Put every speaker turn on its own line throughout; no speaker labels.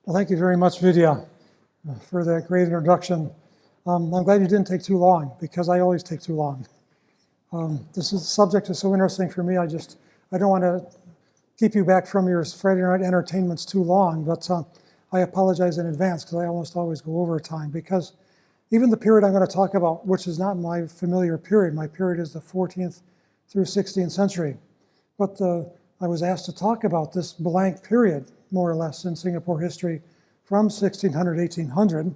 Well, thank you very much, Vidya, for that great introduction. I'm glad you didn't take too long, because I always take too long. This subject is so interesting for me. I don't want to keep you back from your Friday night entertainments too long, but I apologize in advance because I almost always go over time, because even the period I'm going to talk about, which is not my familiar period, my period is the 14th through 16th century. But I was asked to talk about this blank period, more or less, in Singapore history from 1600 to 1800,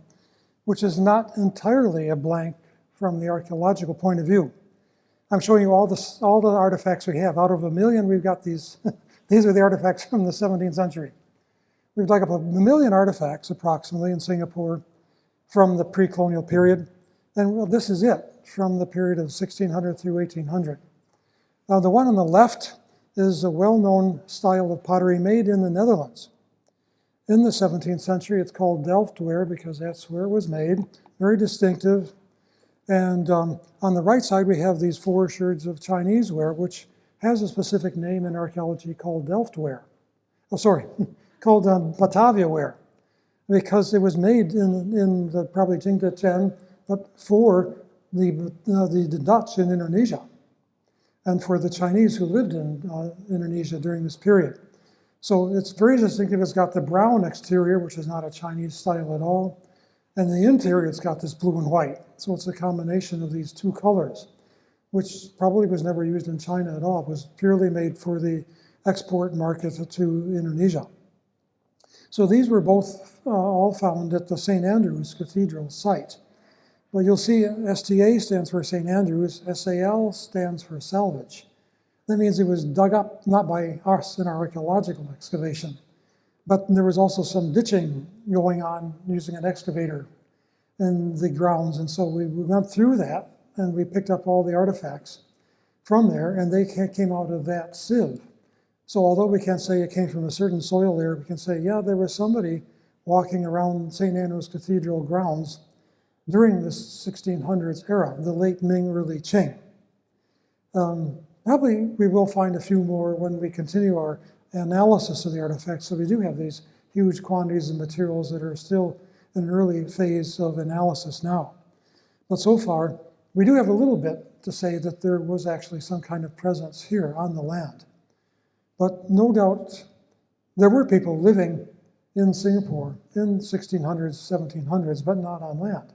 which is not entirely a blank from the archaeological point of view. I'm showing you all the artifacts we have. Out of 1 million, we've got these. These are the artifacts from the 17th century. We've dug up 1 million artifacts, approximately, in Singapore from the pre-colonial period. And well, this is it, from the period of 1600 through 1800. The one on the left is a well-known style of pottery made in the Netherlands. In the 17th century, it's called Delftware because that's where it was made, very distinctive. And on the right side, we have these 4 sherds of Chinese ware, which has a specific name in archaeology called Delftware. Oh, sorry, called Batavia ware, because it was made in the probably Jingdezhen, but for the Dutch in Indonesia, and for the Chinese who lived in Indonesia during this period. So it's very distinctive. It's got the brown exterior, which is not a Chinese style at all. And the interior, it's got this blue and white. So it's a combination of these 2 colors, which probably was never used in China at all. It was purely made for the export market to Indonesia. So these were both all found at the St. Andrew's Cathedral site. But you'll see STA stands for St. Andrews, SAL stands for salvage. That means it was dug up, not by us in our archaeological excavation, but there was also some ditching going on using an excavator in the grounds. And so we went through that and we picked up all the artifacts from there, and they came out of that sieve. So although we can't say it came from a certain soil there, we can say, yeah, there was somebody walking around St. Andrew's Cathedral grounds during the 1600s era, the late Ming, early Qing. Probably we will find a few more when we continue our analysis of the artifacts. So we do have these huge quantities of materials that are still in an early phase of analysis now. But so far, we do have a little bit to say that there was actually some kind of presence here on the land. But no doubt, there were people living in Singapore in 1600s, 1700s, but not on land.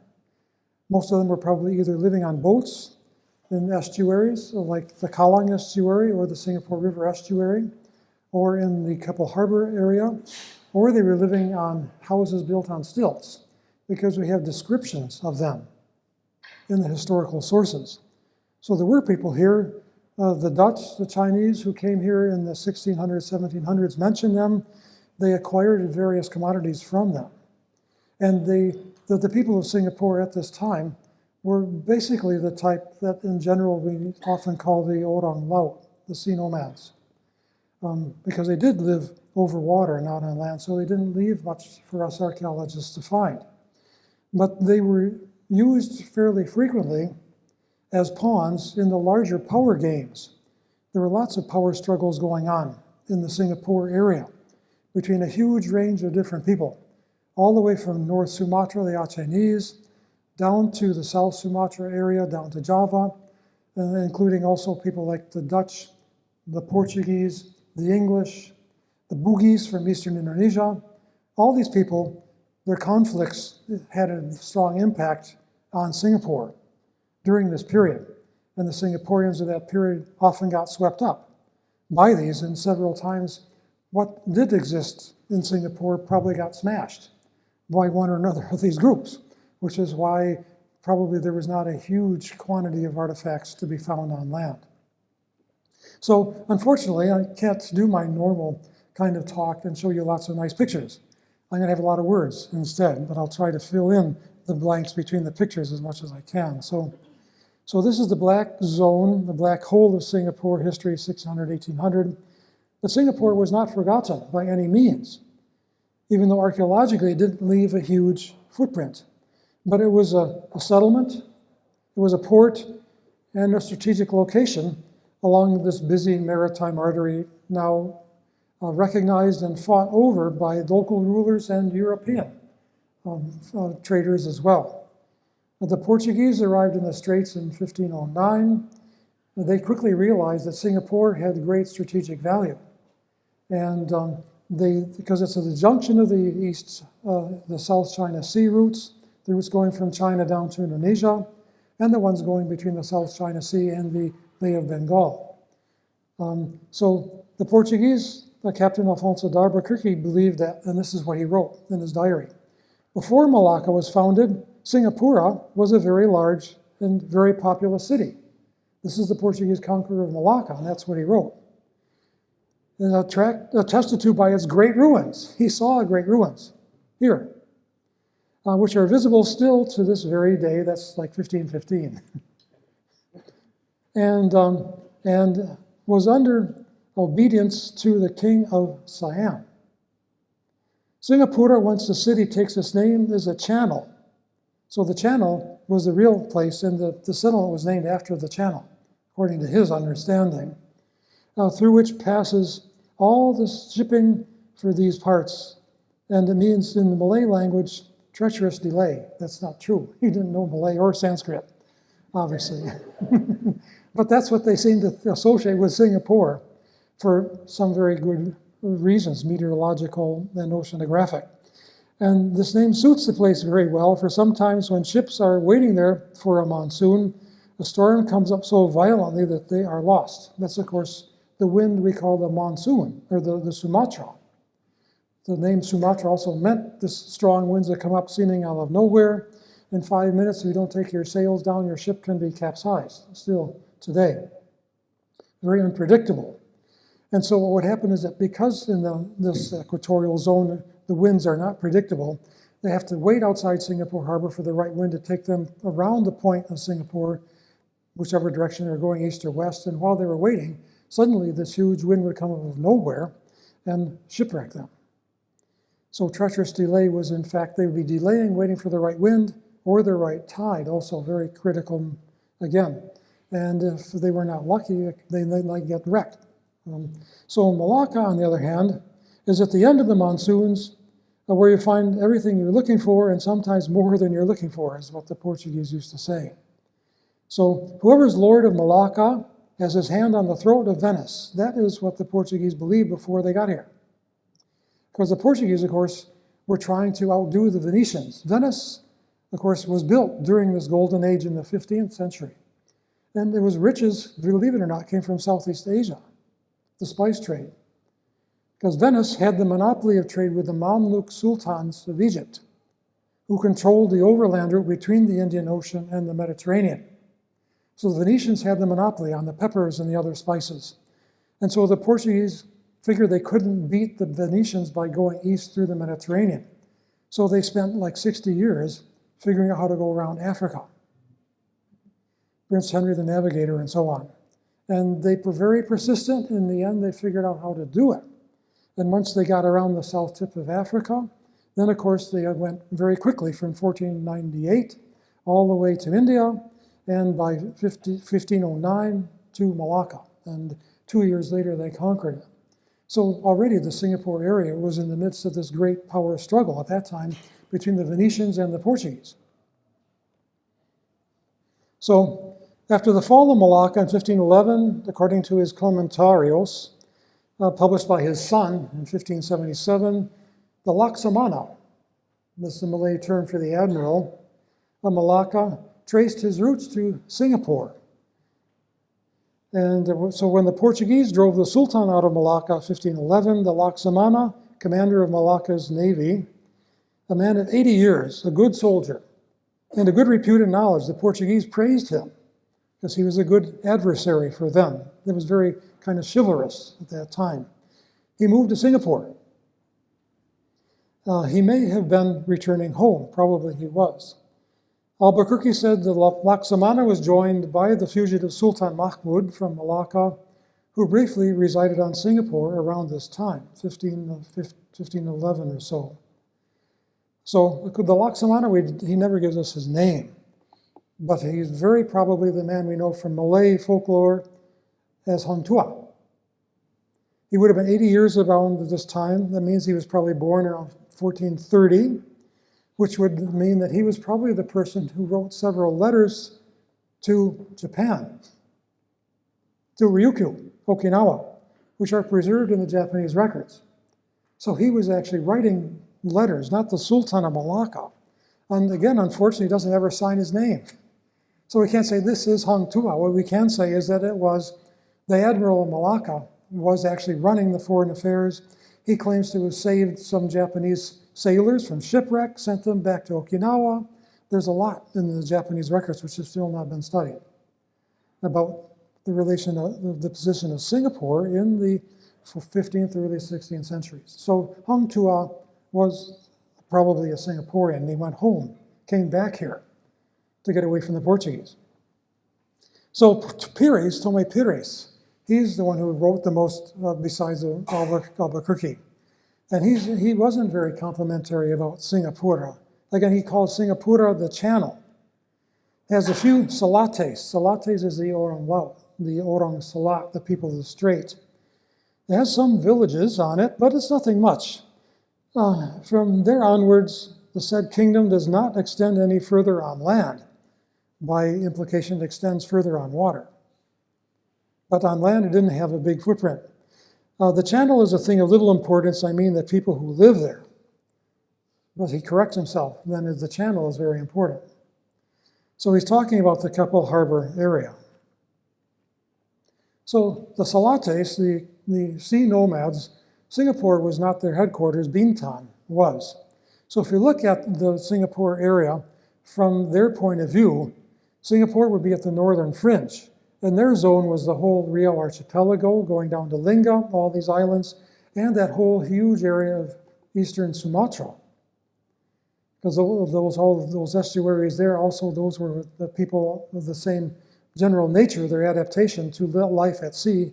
Most of them were probably either living on boats in estuaries, like the Kallang estuary or the Singapore River estuary, or in the Keppel Harbor area, or they were living on houses built on stilts, because we have descriptions of them in the historical sources. So there were people here. The Dutch, the Chinese who came here in the 1600s, 1700s mentioned them. They acquired various commodities from them. And the people of Singapore at this time were basically the type that in general we often call the orang laut, the sea nomads, because they did live over water, not on land, so they didn't leave much for us archaeologists to find. But they were used fairly frequently as pawns in the larger power games. There were lots of power struggles going on in the Singapore area between a huge range of different people, all the way from North Sumatra, the Achenese, down to the South Sumatra area, down to Java, including also people like the Dutch, the Portuguese, the English, the Bugis from Eastern Indonesia. All these people, their conflicts had a strong impact on Singapore during this period. And the Singaporeans of that period often got swept up by these, and several times what did exist in Singapore probably got smashed by one or another of these groups, which is why probably there was not a huge quantity of artifacts to be found on land. So unfortunately, I can't do my normal kind of talk and show you lots of nice pictures. I'm going to have a lot of words instead, but I'll try to fill in the blanks between the pictures as much as I can. So this is the black zone, the black hole of Singapore history, 1600, 1800. But Singapore was not forgotten by any means, even though archaeologically it didn't leave a huge footprint. But it was a settlement, it was a port, and a strategic location along this busy maritime artery now recognized and fought over by local rulers and European traders as well. The Portuguese arrived in the Straits in 1509. They quickly realized that Singapore had great strategic value. And because it's at the junction of the South China Sea routes, the routes going from China down to Indonesia, and the ones going between the South China Sea and the Bay of Bengal. So the Portuguese, Captain Alfonso de Albuquerque, believed that, and this is what he wrote in his diary. Before Malacca was founded, Singapura was a very large and very populous city. This is the Portuguese conqueror of Malacca, and that's what he wrote. And attested to by its great ruins. He saw great ruins here, which are visible still to this very day. That's like 1515. and was under obedience to the king of Siam. Singapura, once the city takes its name, is a channel. So the channel was the real place, and the settlement was named after the channel, according to his understanding, through which passes all the shipping for these parts. And it means, in the Malay language, treacherous delay. That's not true. He didn't know Malay or Sanskrit, obviously. But that's what they seem to associate with Singapore for some very good reasons, meteorological and oceanographic. And this name suits the place very well, for sometimes when ships are waiting there for a monsoon, a storm comes up so violently that they are lost. That's, of course, the wind we call the monsoon, or the Sumatra. The name Sumatra also meant this strong winds that come up seeming out of nowhere. In 5 minutes, if you don't take your sails down, your ship can be capsized, still today. Very unpredictable. And so what would happen is that because in this equatorial zone, the winds are not predictable, they have to wait outside Singapore Harbor for the right wind to take them around the point of Singapore, whichever direction they're going, east or west. And while they were waiting, suddenly this huge wind would come out of nowhere and shipwreck them. So treacherous delay was, in fact, they would be delaying, waiting for the right wind or the right tide, also very critical again. And if they were not lucky, they might get wrecked. So Malacca, on the other hand, is at the end of the monsoons where you find everything you're looking for, and sometimes more than you're looking for, is what the Portuguese used to say. So whoever's lord of Malacca has his hand on the throat of Venice. That is what the Portuguese believed before they got here. Because the Portuguese, of course, were trying to outdo the Venetians. Venice, of course, was built during this golden age in the 15th century. And it was riches, believe it or not, came from Southeast Asia, the spice trade. Because Venice had the monopoly of trade with the Mamluk sultans of Egypt, who controlled the overland route between the Indian Ocean and the Mediterranean. So the Venetians had the monopoly on the peppers and the other spices. And so the Portuguese figured they couldn't beat the Venetians by going east through the Mediterranean. So they spent like 60 years figuring out how to go around Africa. Prince Henry the Navigator and so on. And they were very persistent. In the end, they figured out how to do it. And once they got around the south tip of Africa, then of course they went very quickly from 1498 all the way to India, and by 1509 to Malacca. And 2 years later, they conquered it. So already the Singapore area was in the midst of this great power struggle at that time between the Venetians and the Portuguese. So after the fall of Malacca in 1511, according to his Comentarios, published by his son in 1577, the Laksamana, this is the Malay term for the admiral of Malacca, traced his roots to Singapore. And so when the Portuguese drove the Sultan out of Malacca in 1511, the Laksamana, commander of Malacca's navy, a man of 80 years, a good soldier, and a good repute and knowledge, the Portuguese praised him because he was a good adversary for them. It was very kind of chivalrous at that time. He moved to Singapore. He may have been returning home. Probably he was. Albuquerque said the Laksamana was joined by the fugitive Sultan Mahmud from Malacca, who briefly resided on Singapore around this time, 1511 or so. So the Laksamana, he never gives us his name, but he's very probably the man we know from Malay folklore as Hang Tuah. He would have been 80 years around at this time. That means he was probably born around 1430, which would mean that he was probably the person who wrote several letters to Japan, to Ryukyu, Okinawa, which are preserved in the Japanese records. So he was actually writing letters, not the Sultan of Malacca. And again, unfortunately, he doesn't ever sign his name. So we can't say this is Hang Tuah. What we can say is that it was the Admiral of Malacca was actually running the foreign affairs. He claims to have saved some Japanese sailors from shipwreck, sent them back to Okinawa. There's a lot in the Japanese records which have still not been studied about the relation of the position of Singapore in the 15th, early 16th centuries. So Hang Tuah was probably a Singaporean. He went home, came back here to get away from the Portuguese. So Pires, Tome Pires, he's the one who wrote the most besides Albuquerque. And he wasn't very complimentary about Singapura. Again, he called Singapura the channel. It has a few salates. Salates is the Orang Laut, the Orang Salat, the people of the Straits. It has some villages on it, but it's nothing much. From there onwards, the said kingdom does not extend any further on land. By implication, it extends further on water. But on land, it didn't have a big footprint. The channel is a thing of little importance. I mean the people who live there. But he corrects himself. Then the channel is very important. So he's talking about the Keppel Harbor area. So the Salates, the sea nomads, Singapore was not their headquarters, Bintan was. So if you look at the Singapore area from their point of view, Singapore would be at the northern fringe. And their zone was the whole Riau archipelago, going down to Lingga, all these islands, and that whole huge area of eastern Sumatra. Because all of those estuaries there, also those were the people of the same general nature, their adaptation to life at sea.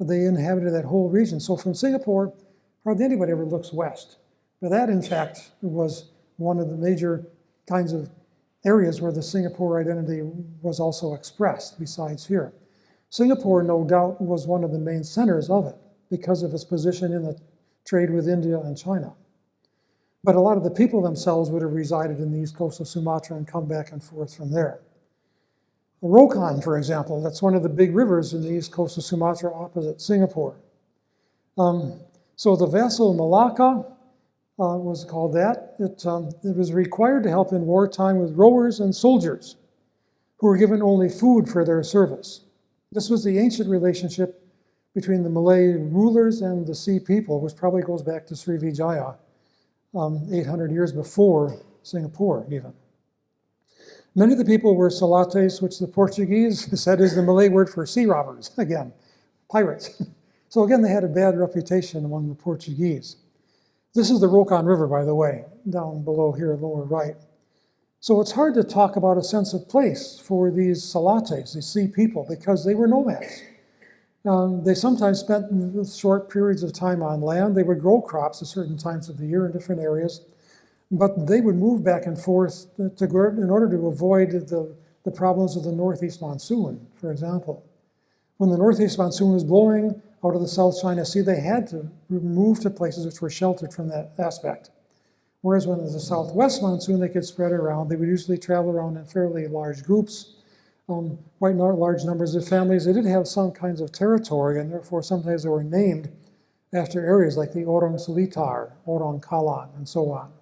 They inhabited that whole region. So from Singapore, hardly anybody ever looks west. But that, in fact, was one of the major kinds of areas where the Singapore identity was also expressed, besides here. Singapore, no doubt, was one of the main centers of it because of its position in the trade with India and China. But a lot of the people themselves would have resided in the east coast of Sumatra and come back and forth from there. Rokan, for example, that's one of the big rivers in the east coast of Sumatra opposite Singapore. So the vassal Malacca was called that. It was required to help in wartime with rowers and soldiers who were given only food for their service. This was the ancient relationship between the Malay rulers and the sea people, which probably goes back to Srivijaya, 800 years before Singapore even. Many of the people were salates, which the Portuguese said is the Malay word for sea robbers, again, pirates. So again, they had a bad reputation among the Portuguese. This is the Rokan River, by the way, down below here, lower right. So it's hard to talk about a sense of place for these salates, these sea people, because they were nomads. They sometimes spent short periods of time on land. They would grow crops at certain times of the year in different areas, but they would move back and forth in order to avoid the problems of the northeast monsoon, for example. When the northeast monsoon was blowing out of the South China Sea, they had to move to places which were sheltered from that aspect. Whereas when there's a southwest monsoon, they could spread around. They would usually travel around in fairly large groups, quite large numbers of families. They did have some kinds of territory, and therefore sometimes they were named after areas like the Orang Selitar, Orang Kalan, and so on.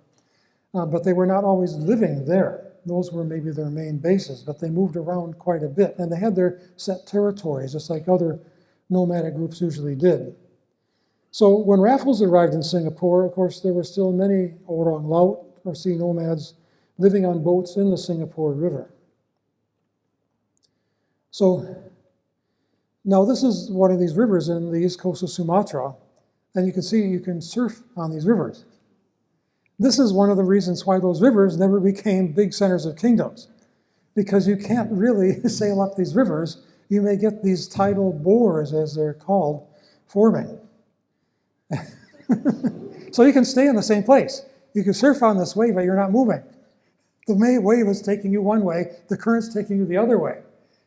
But they were not always living there. Those were maybe their main bases, but they moved around quite a bit. And they had their set territories, just like other nomadic groups usually did. So when Raffles arrived in Singapore, of course, there were still many Orang Laut, or sea nomads, living on boats in the Singapore River. So now this is one of these rivers in the east coast of Sumatra, and you can see you can surf on these rivers. This is one of the reasons why those rivers never became big centers of kingdoms, because you can't really sail up these rivers. You may get these tidal bores, as they're called, forming. So you can stay in the same place. You can surf on this wave, but you're not moving. The main wave is taking you one way, the current's taking you the other way.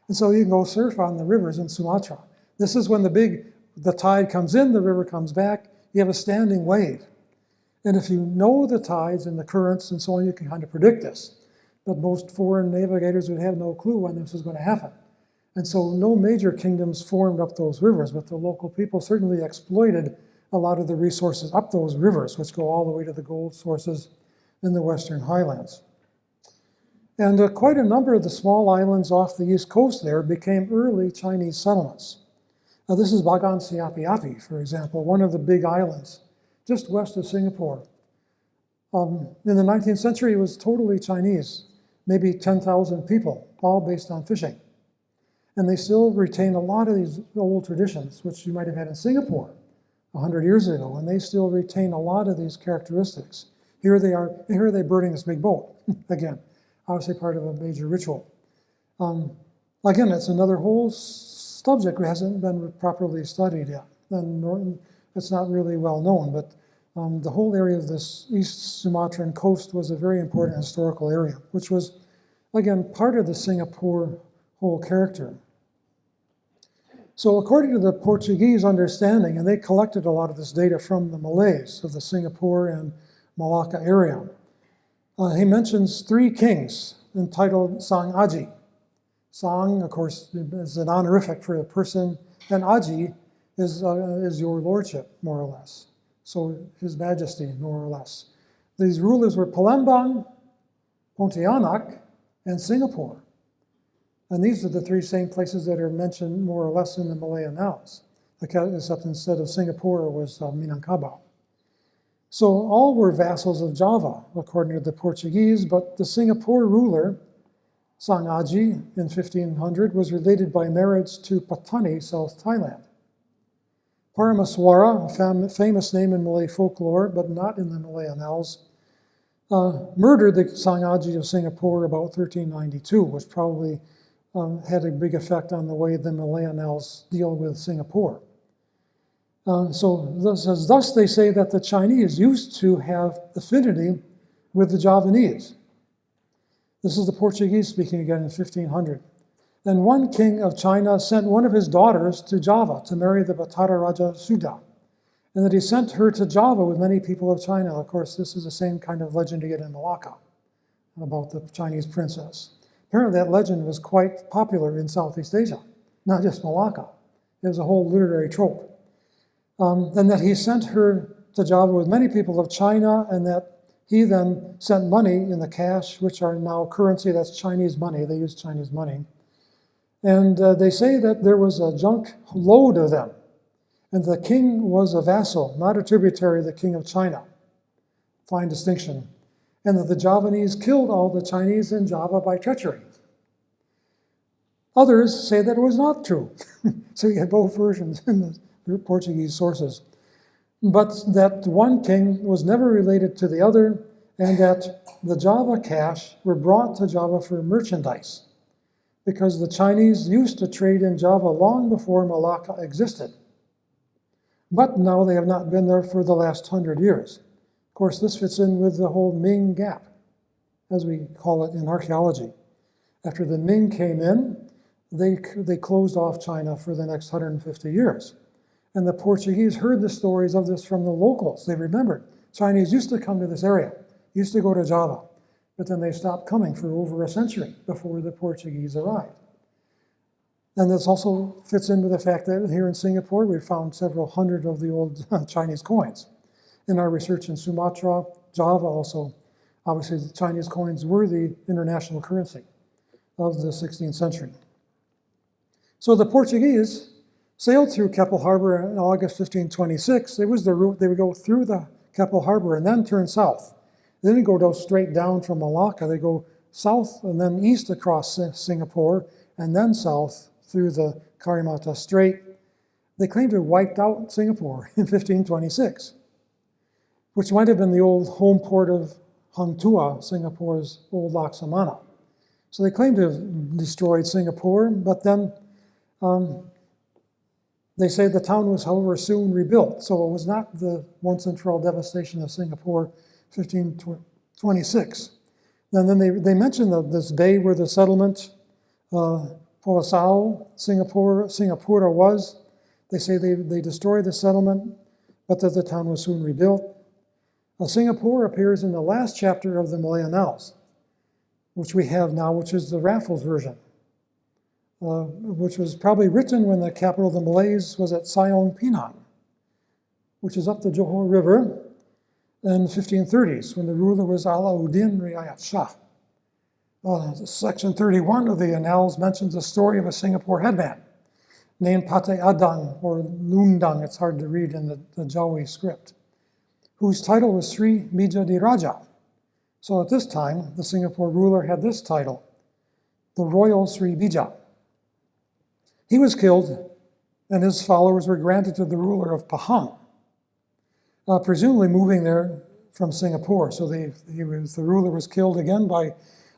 And so you can go surf on the rivers in Sumatra. This is when the big the tide comes in, the river comes back, you have a standing wave. And if you know the tides and the currents and so on, you can kind of predict this. But most foreign navigators would have no clue when this was going to happen. And so no major kingdoms formed up those rivers, but the local people certainly exploited a lot of the resources up those rivers, which go all the way to the gold sources in the Western Highlands. And quite a number of the small islands off the east coast there became early Chinese settlements. Now, this is Bagan Siapi-Api, for example, one of the big islands just west of Singapore. In the 19th century, it was totally Chinese, maybe 10,000 people, all based on fishing. And they still retain a lot of these old traditions, which you might have had in Singapore 100 years ago, and they still retain a lot of these characteristics. Here they are, here are they burning this big boat, again, obviously part of a major ritual. Again, it's another whole subject that hasn't been properly studied yet, and it's not really well known, but the whole area of this East Sumatran coast was a very important historical area, which was, again, part of the Singapore whole character. So according to the Portuguese understanding, and they collected a lot of this data from the Malays of the Singapore and Malacca area, he mentions 3 kings entitled Sang Aji. Sang, of course, is an honorific for a person, and Aji is your lordship, more or less. So His Majesty, more or less. These rulers were Palembang, Pontianak, and Singapore. And these are the 3 same places that are mentioned more or less in the Malay Annals, except instead of Singapore, it was Minangkabau. So all were vassals of Java, according to the Portuguese, but the Singapore ruler, Sang Aji, in 1500, was related by marriage to Patani, South Thailand. Paramaswara, a famous name in Malay folklore, but not in the Malay Annals, murdered the Sang Aji of Singapore about 1392, which probably had a big effect on the way the Malay Annals deal with Singapore. Thus they say that the Chinese used to have affinity with the Javanese. This is the Portuguese speaking again in 1500. And one king of China sent one of his daughters to Java to marry the Batara Raja Suda, and that he sent her to Java with many people of China. Of course, this is the same kind of legend you get in Malacca about the Chinese princess. Apparently that legend was quite popular in Southeast Asia, not just Malacca. It was a whole literary trope. And that he sent her to Java with many people of China, and that he then sent money in the cash, which are now currency, that's Chinese money, they use Chinese money. And they say that there was a junk load of them, and the king was a vassal, not a tributary of the king of China. Fine distinction. And that the Javanese killed all the Chinese in Java by treachery. Others say that it was not true. So you get both versions in the Portuguese sources. But that one king was never related to the other, and that the Java cash were brought to Java for merchandise, because the Chinese used to trade in Java long before Malacca existed. But now they have not been there for the last 100 years. Of course, this fits in with the whole Ming Gap, as we call it in archaeology. After the Ming came in, they closed off China for the next 150 years. And the Portuguese heard the stories of this from the locals. They remembered Chinese used to come to this area, used to go to Java, but then they stopped coming for over a century before the Portuguese arrived. And this also fits in with the fact that here in Singapore, we found several hundred of the old Chinese coins. In our research in Sumatra, Java also, obviously the Chinese coins were the international currency of the 16th century. So the Portuguese sailed through Keppel Harbor in August 1526. It was the route. They would go through the Keppel Harbor and then turn south. They didn't go straight down from Malacca. They go south and then east across Singapore and then south through the Catarina Strait. They claim to have wiped out Singapore in 1526, which might have been the old home port of Hang Tuah, Singapore's old Laksamana. So they claim to have destroyed Singapore, but then they say the town was, however, soon rebuilt. So it was not the once and for all devastation of Singapore, 1526. And then they mention this bay where the settlement, Poasau, Singapura was. They say they destroyed the settlement, but that the town was soon rebuilt. Singapore appears in the last chapter of the Malay Annals, which we have now, which is the Raffles version, which was probably written when the capital of the Malays was at Sayong Pinang, which is up the Johor River in the 1530s, when the ruler was Alauddin Riayat Shah. Section 31 of the Annals mentions the story of a Singapore headman named Pate Adang, or Lundang, it's hard to read in the Jawi script, whose title was Sri Bija di Raja. So at this time, the Singapore ruler had this title, the Royal Sri Bija. He was killed, and his followers were granted to the ruler of Pahang, presumably moving there from Singapore. So the ruler was killed again by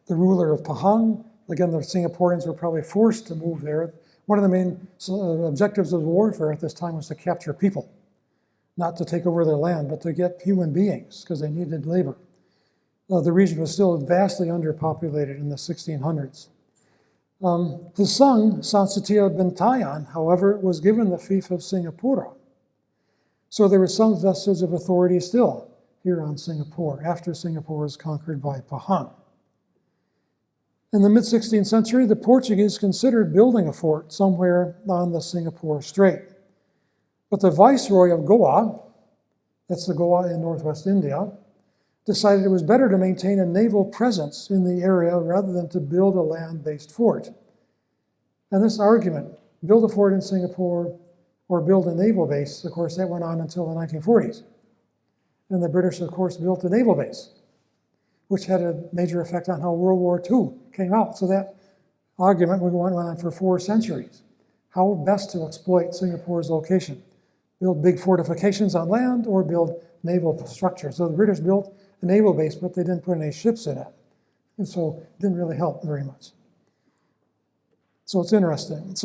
the ruler of Pahang. Again, the Singaporeans were probably forced to move there. One of the main objectives of warfare at this time was to capture people, not to take over their land, but to get human beings, because they needed labor. The region was still vastly underpopulated in the 1600s. His son, Sansetia Bentayan, however, was given the fief of Singapura. So there was some vestige of authority still here on Singapore, after Singapore was conquered by Pahang. In the mid-16th century, the Portuguese considered building a fort somewhere on the Singapore Strait. But the Viceroy of Goa, that's the Goa in northwest India, decided it was better to maintain a naval presence in the area rather than to build a land-based fort. And this argument, build a fort in Singapore or build a naval base, of course, that went on until the 1940s. And the British, of course, built a naval base, which had a major effect on how World War II came out. So that argument went on for 4 centuries. How best to exploit Singapore's location? Build big fortifications on land or build naval structures. So the British built a naval base, but they didn't put any ships in it. And so it didn't really help very much. So it's interesting.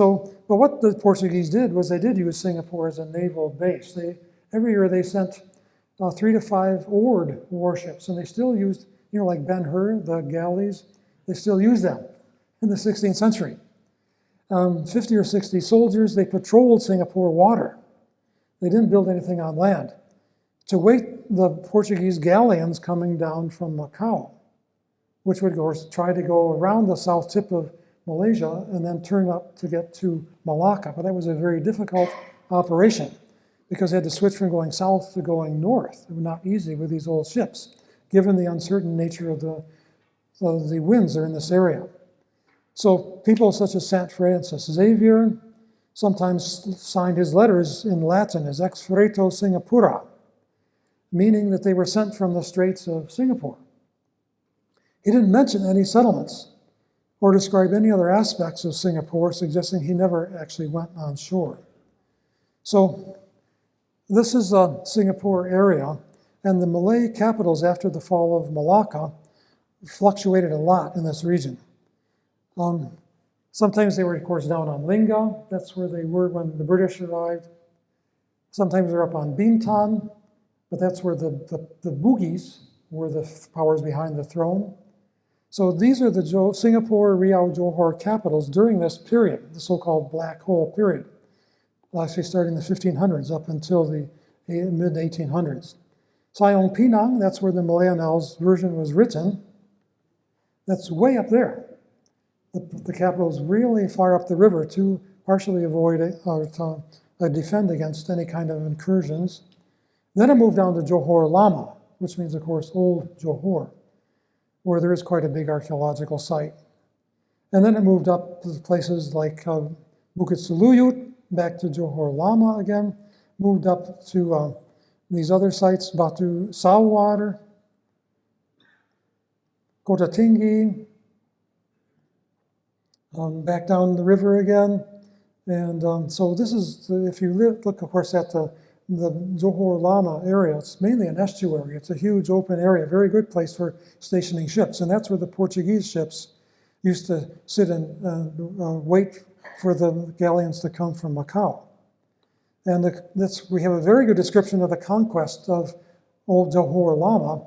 But what the Portuguese did was they did use Singapore as a naval base. Every year they sent 3 to 5 oared warships, and they still used, like Ben-Hur, the galleys, they still used them in the 16th century. 50 or 60 soldiers, they patrolled Singapore water. They didn't build anything on land to wait the Portuguese galleons coming down from Macau, which would, of course, try to go around the south tip of Malaysia and then turn up to get to Malacca. But that was a very difficult operation because they had to switch from going south to going north. It was not easy with these old ships, given the uncertain nature of the winds that are in this area. So people such as St. Francis Xavier sometimes signed his letters in Latin as ex freto Singapura, meaning that they were sent from the Straits of Singapore. He didn't mention any settlements or describe any other aspects of Singapore, suggesting he never actually went on shore. So this is a Singapore area, and the Malay capitals after the fall of Malacca fluctuated a lot in this region. Sometimes they were, of course, down on Lingga. That's where they were when the British arrived. Sometimes they're up on Bintan, but that's where the Bugis were the powers behind the throne. So these are the Singapore, Riau, Johor capitals during this period, the so-called Black Hole period, actually starting in the 1500s up until the mid-1800s. Sayong Pinang, that's where the Malay Annals version was written. That's way up there. The capital is really far up the river to partially avoid or to defend against any kind of incursions. Then it moved down to Johor Lama, which means, of course, Old Johor, where there is quite a big archaeological site. And then it moved up to places like Bukit Seluyut, back to Johor Lama again, moved up to these other sites, Batu Sawar, Kota Tinggi, back down the river again. And so this is, if you look, of course, at the Johor Lama area, it's mainly an estuary. It's a huge open area, very good place for stationing ships. And that's where the Portuguese ships used to sit and wait for the galleons to come from Macau. And we have a very good description of the conquest of Old Johor Lama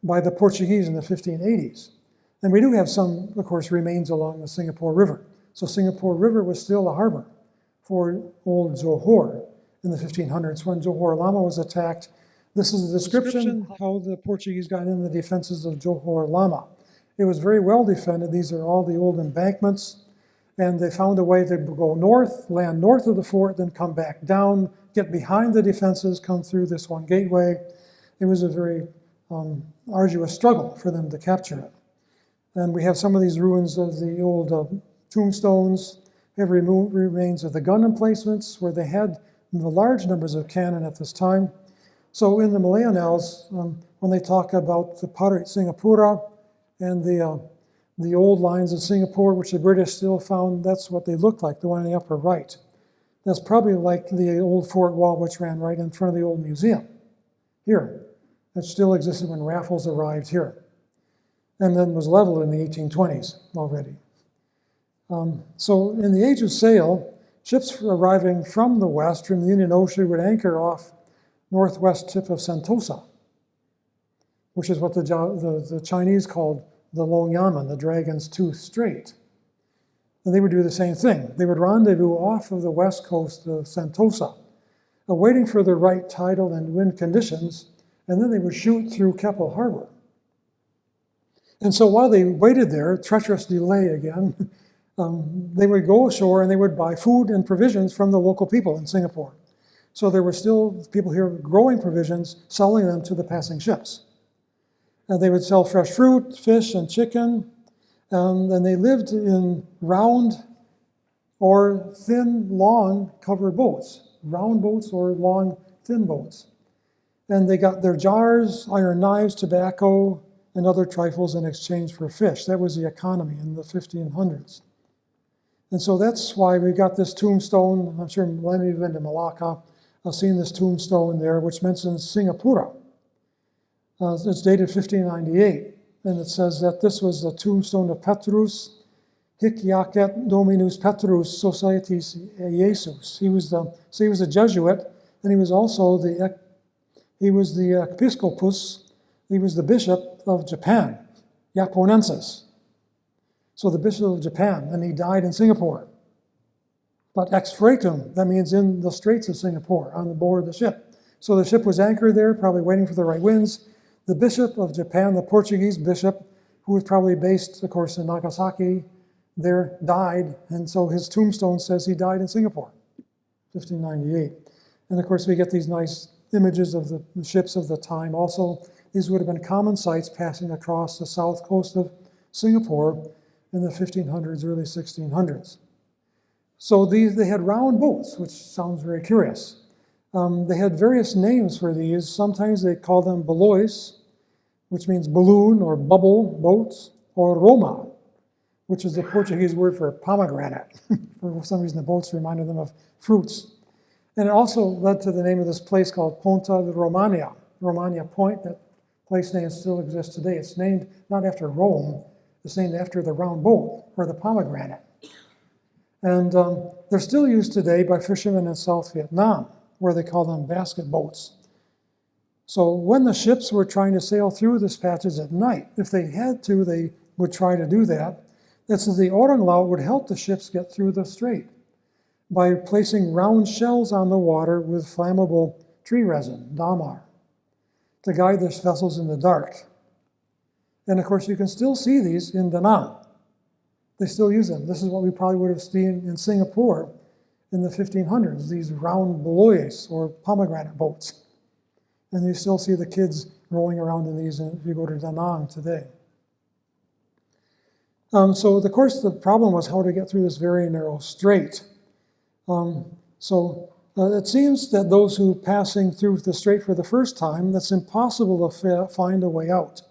by the Portuguese in the 1580s. And we do have some, of course, remains along the Singapore River. So Singapore River was still a harbor for old Johor in the 1500s when Johor Lama was attacked. This is a description of how the Portuguese got in the defenses of Johor Lama. It was very well defended. These are all the old embankments. And they found a way to go north, land north of the fort, then come back down, get behind the defenses, come through this one gateway. It was a very arduous struggle for them to capture it. And we have some of these ruins of the old tombstones. We have remains of the gun emplacements where they had the large numbers of cannon at this time. So in the Malay Annals, when they talk about the Parit Singapura and the old lines of Singapore, which the British still found, that's what they look like, the one in the upper right. That's probably like the old fort wall, which ran right in front of the old museum here. That still existed when Raffles arrived here, and then was leveled in the 1820s already. So in the age of sail, ships arriving from the west, from the Indian Ocean, would anchor off northwest tip of Sentosa, which is what the Chinese called the Long Yamen, the Dragon's Tooth Strait. And they would do the same thing. They would rendezvous off of the west coast of Sentosa, waiting for the right tidal and wind conditions, and then they would shoot through Keppel Harbor. And so while they waited there, treacherous delay again, they would go ashore and they would buy food and provisions from the local people in Singapore. So there were still people here growing provisions, selling them to the passing ships. And they would sell fresh fruit, fish, and chicken. And they lived in round or thin, long covered boats, round boats or long, thin boats. And they got their jars, iron knives, tobacco, and other trifles in exchange for fish. That was the economy in the 1500s. And so that's why we got this tombstone. I'm sure many of you have been to Malacca. I've seen this tombstone there, which mentions Singapura. It's dated 1598, and it says that this was the tombstone of Petrus, hic jacet Dominus Petrus Societis Jesus. He was a Jesuit, and he was also the episcopus. He was the bishop of Japan, Japonensis. So the bishop of Japan, and he died in Singapore. But ex fratum, that means in the Straits of Singapore, on the board of the ship. So the ship was anchored there, probably waiting for the right winds. The bishop of Japan, the Portuguese bishop, who was probably based, of course, in Nagasaki, there died. And so his tombstone says he died in Singapore, 1598. And of course, we get these nice images of the ships of the time. Also, these would have been common sights passing across the south coast of Singapore in the 1500s, early 1600s. So they had round boats, which sounds very curious. They had various names for these. Sometimes they call them balois, which means balloon or bubble boats, or roma, which is the Portuguese word for pomegranate. For some reason, the boats reminded them of fruits. And it also led to the name of this place called Ponta de Romania, Romania Point. That place name still exists today. It's named not after Rome, it's named after the round boat, or the pomegranate. And they're still used today by fishermen in South Vietnam, where they call them basket boats. So when the ships were trying to sail through this passage at night, if they had to, they would try to do that. That's the Oranglaut would help the ships get through the strait by placing round shells on the water with flammable tree resin, damar, to guide their vessels in the dark. And of course, you can still see these in Da Nang. They still use them. This is what we probably would have seen in Singapore in the 1500s, these round balois or pomegranate boats. And you still see the kids rolling around in these if you go to Da Nang today. So of course the problem was how to get through this very narrow strait. It seems that those who passing through the strait for the first time, that's impossible to find a way out,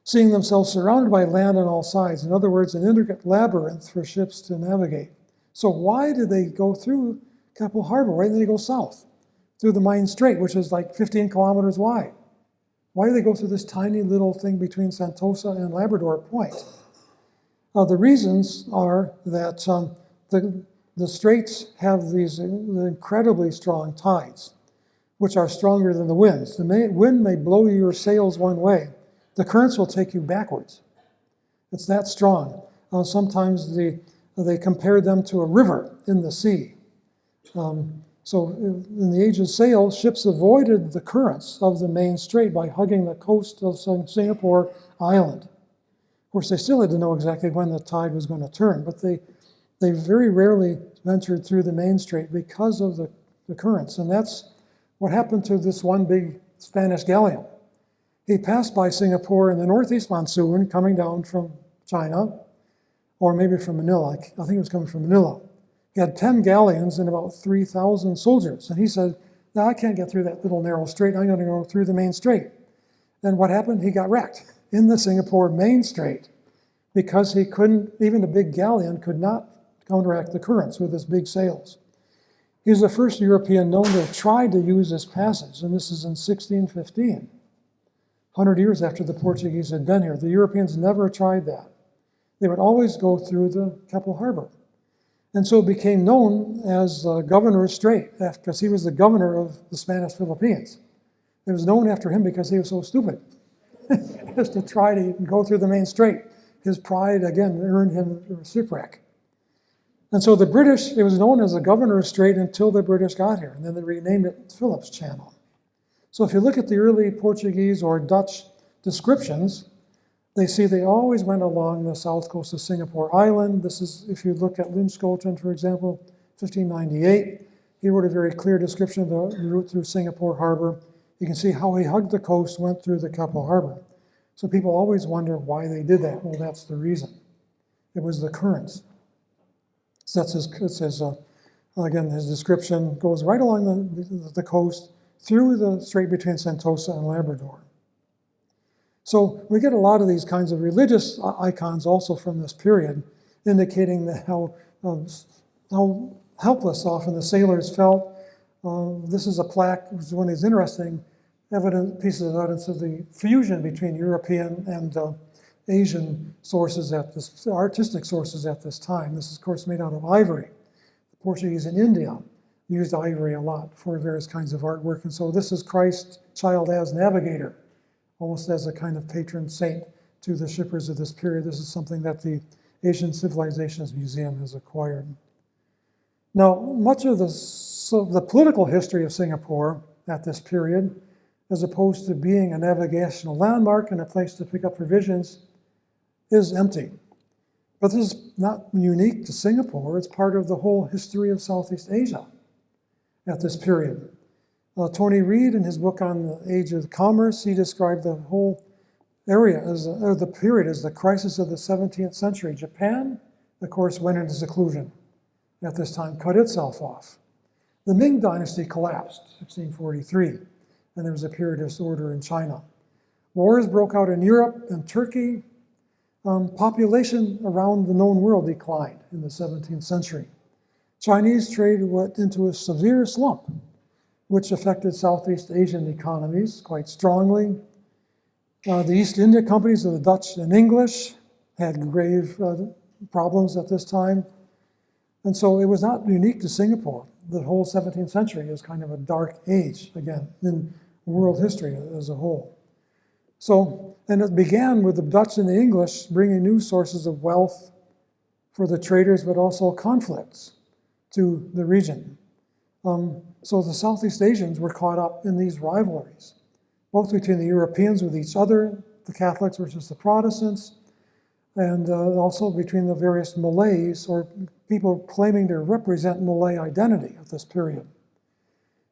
seeing themselves surrounded by land on all sides. In other words, an intricate labyrinth for ships to navigate. So why did they go through Keppel Harbor? Why didn't they go south through the Main Strait, which is like 15 kilometers wide? Why do they go through this tiny little thing between Sentosa and Labrador Point? The reasons are that the straits have these incredibly strong tides, which are stronger than the winds. The wind may blow your sails one way. The currents will take you backwards. It's that strong. Sometimes they compared them to a river in the sea. So in the age of sail, ships avoided the currents of the main strait by hugging the coast of Singapore Island. Of course, they still had to know exactly when the tide was going to turn, but they very rarely ventured through the main strait because of the currents. And that's what happened to this one big Spanish galleon. He passed by Singapore in the northeast monsoon coming down from China, or maybe from Manila. I think it was coming from Manila. He had 10 galleons and about 3,000 soldiers. And he said, no, I can't get through that little narrow strait. I'm going to go through the main strait. And what happened? He got wrecked in the Singapore main strait because he couldn't, even a big galleon could not counteract the currents with his big sails. He was the first European known to have tried to use this passage, and this is in 1615, 100 years after the Portuguese had been here. The Europeans never tried that. They would always go through the Keppel Harbor. And so it became known as Governor's Strait, because he was the governor of the Spanish Philippines. It was known after him because he was so stupid as to try to go through the main strait. His pride, again, earned him a shipwreck. And so the British, it was known as the Governor's Strait until the British got here, and then they renamed it Phillips Channel. So if you look at the early Portuguese or Dutch descriptions, they see they always went along the south coast of Singapore Island. This is, if you look at Linschoten, for example, 1598, he wrote a very clear description of the route through Singapore Harbor. You can see how he hugged the coast, went through the Keppel Harbor. So people always wonder why they did that. Well, that's the reason. It was the currents. So that's again, his description goes right along the coast through the strait between Sentosa and Labrador. So we get a lot of these kinds of religious icons also from this period, indicating that how helpless often the sailors felt. This is a plaque, which is one of these interesting pieces of evidence of the fusion between European and Asian sources artistic sources at this time. This is, of course, made out of ivory. The Portuguese in India used ivory a lot for various kinds of artwork. And so this is Christ child as navigator, almost as a kind of patron saint to the shippers of this period. This is something that the Asian Civilizations Museum has acquired. Now, much of the political history of Singapore at this period, as opposed to being a navigational landmark and a place to pick up provisions, is empty. But this is not unique to Singapore. It's part of the whole history of Southeast Asia at this period. Tony Reed, in his book on the Age of Commerce, he described the whole area or the period as the crisis of the 17th century. Japan, of course, went into seclusion at this time, cut itself off. The Ming Dynasty collapsed, 1643, and there was a period of disorder in China. Wars broke out in Europe and Turkey. Population around the known world declined in the 17th century. Chinese trade went into a severe slump, which affected Southeast Asian economies quite strongly. The East India companies of the Dutch and English had grave problems at this time. And so it was not unique to Singapore. The whole 17th century is kind of a dark age, again, in world history as a whole. So, and it began with the Dutch and the English bringing new sources of wealth for the traders, but also conflicts to the region. So the Southeast Asians were caught up in these rivalries, both between the Europeans with each other, the Catholics versus the Protestants, and also between the various Malays or people claiming to represent Malay identity at this period.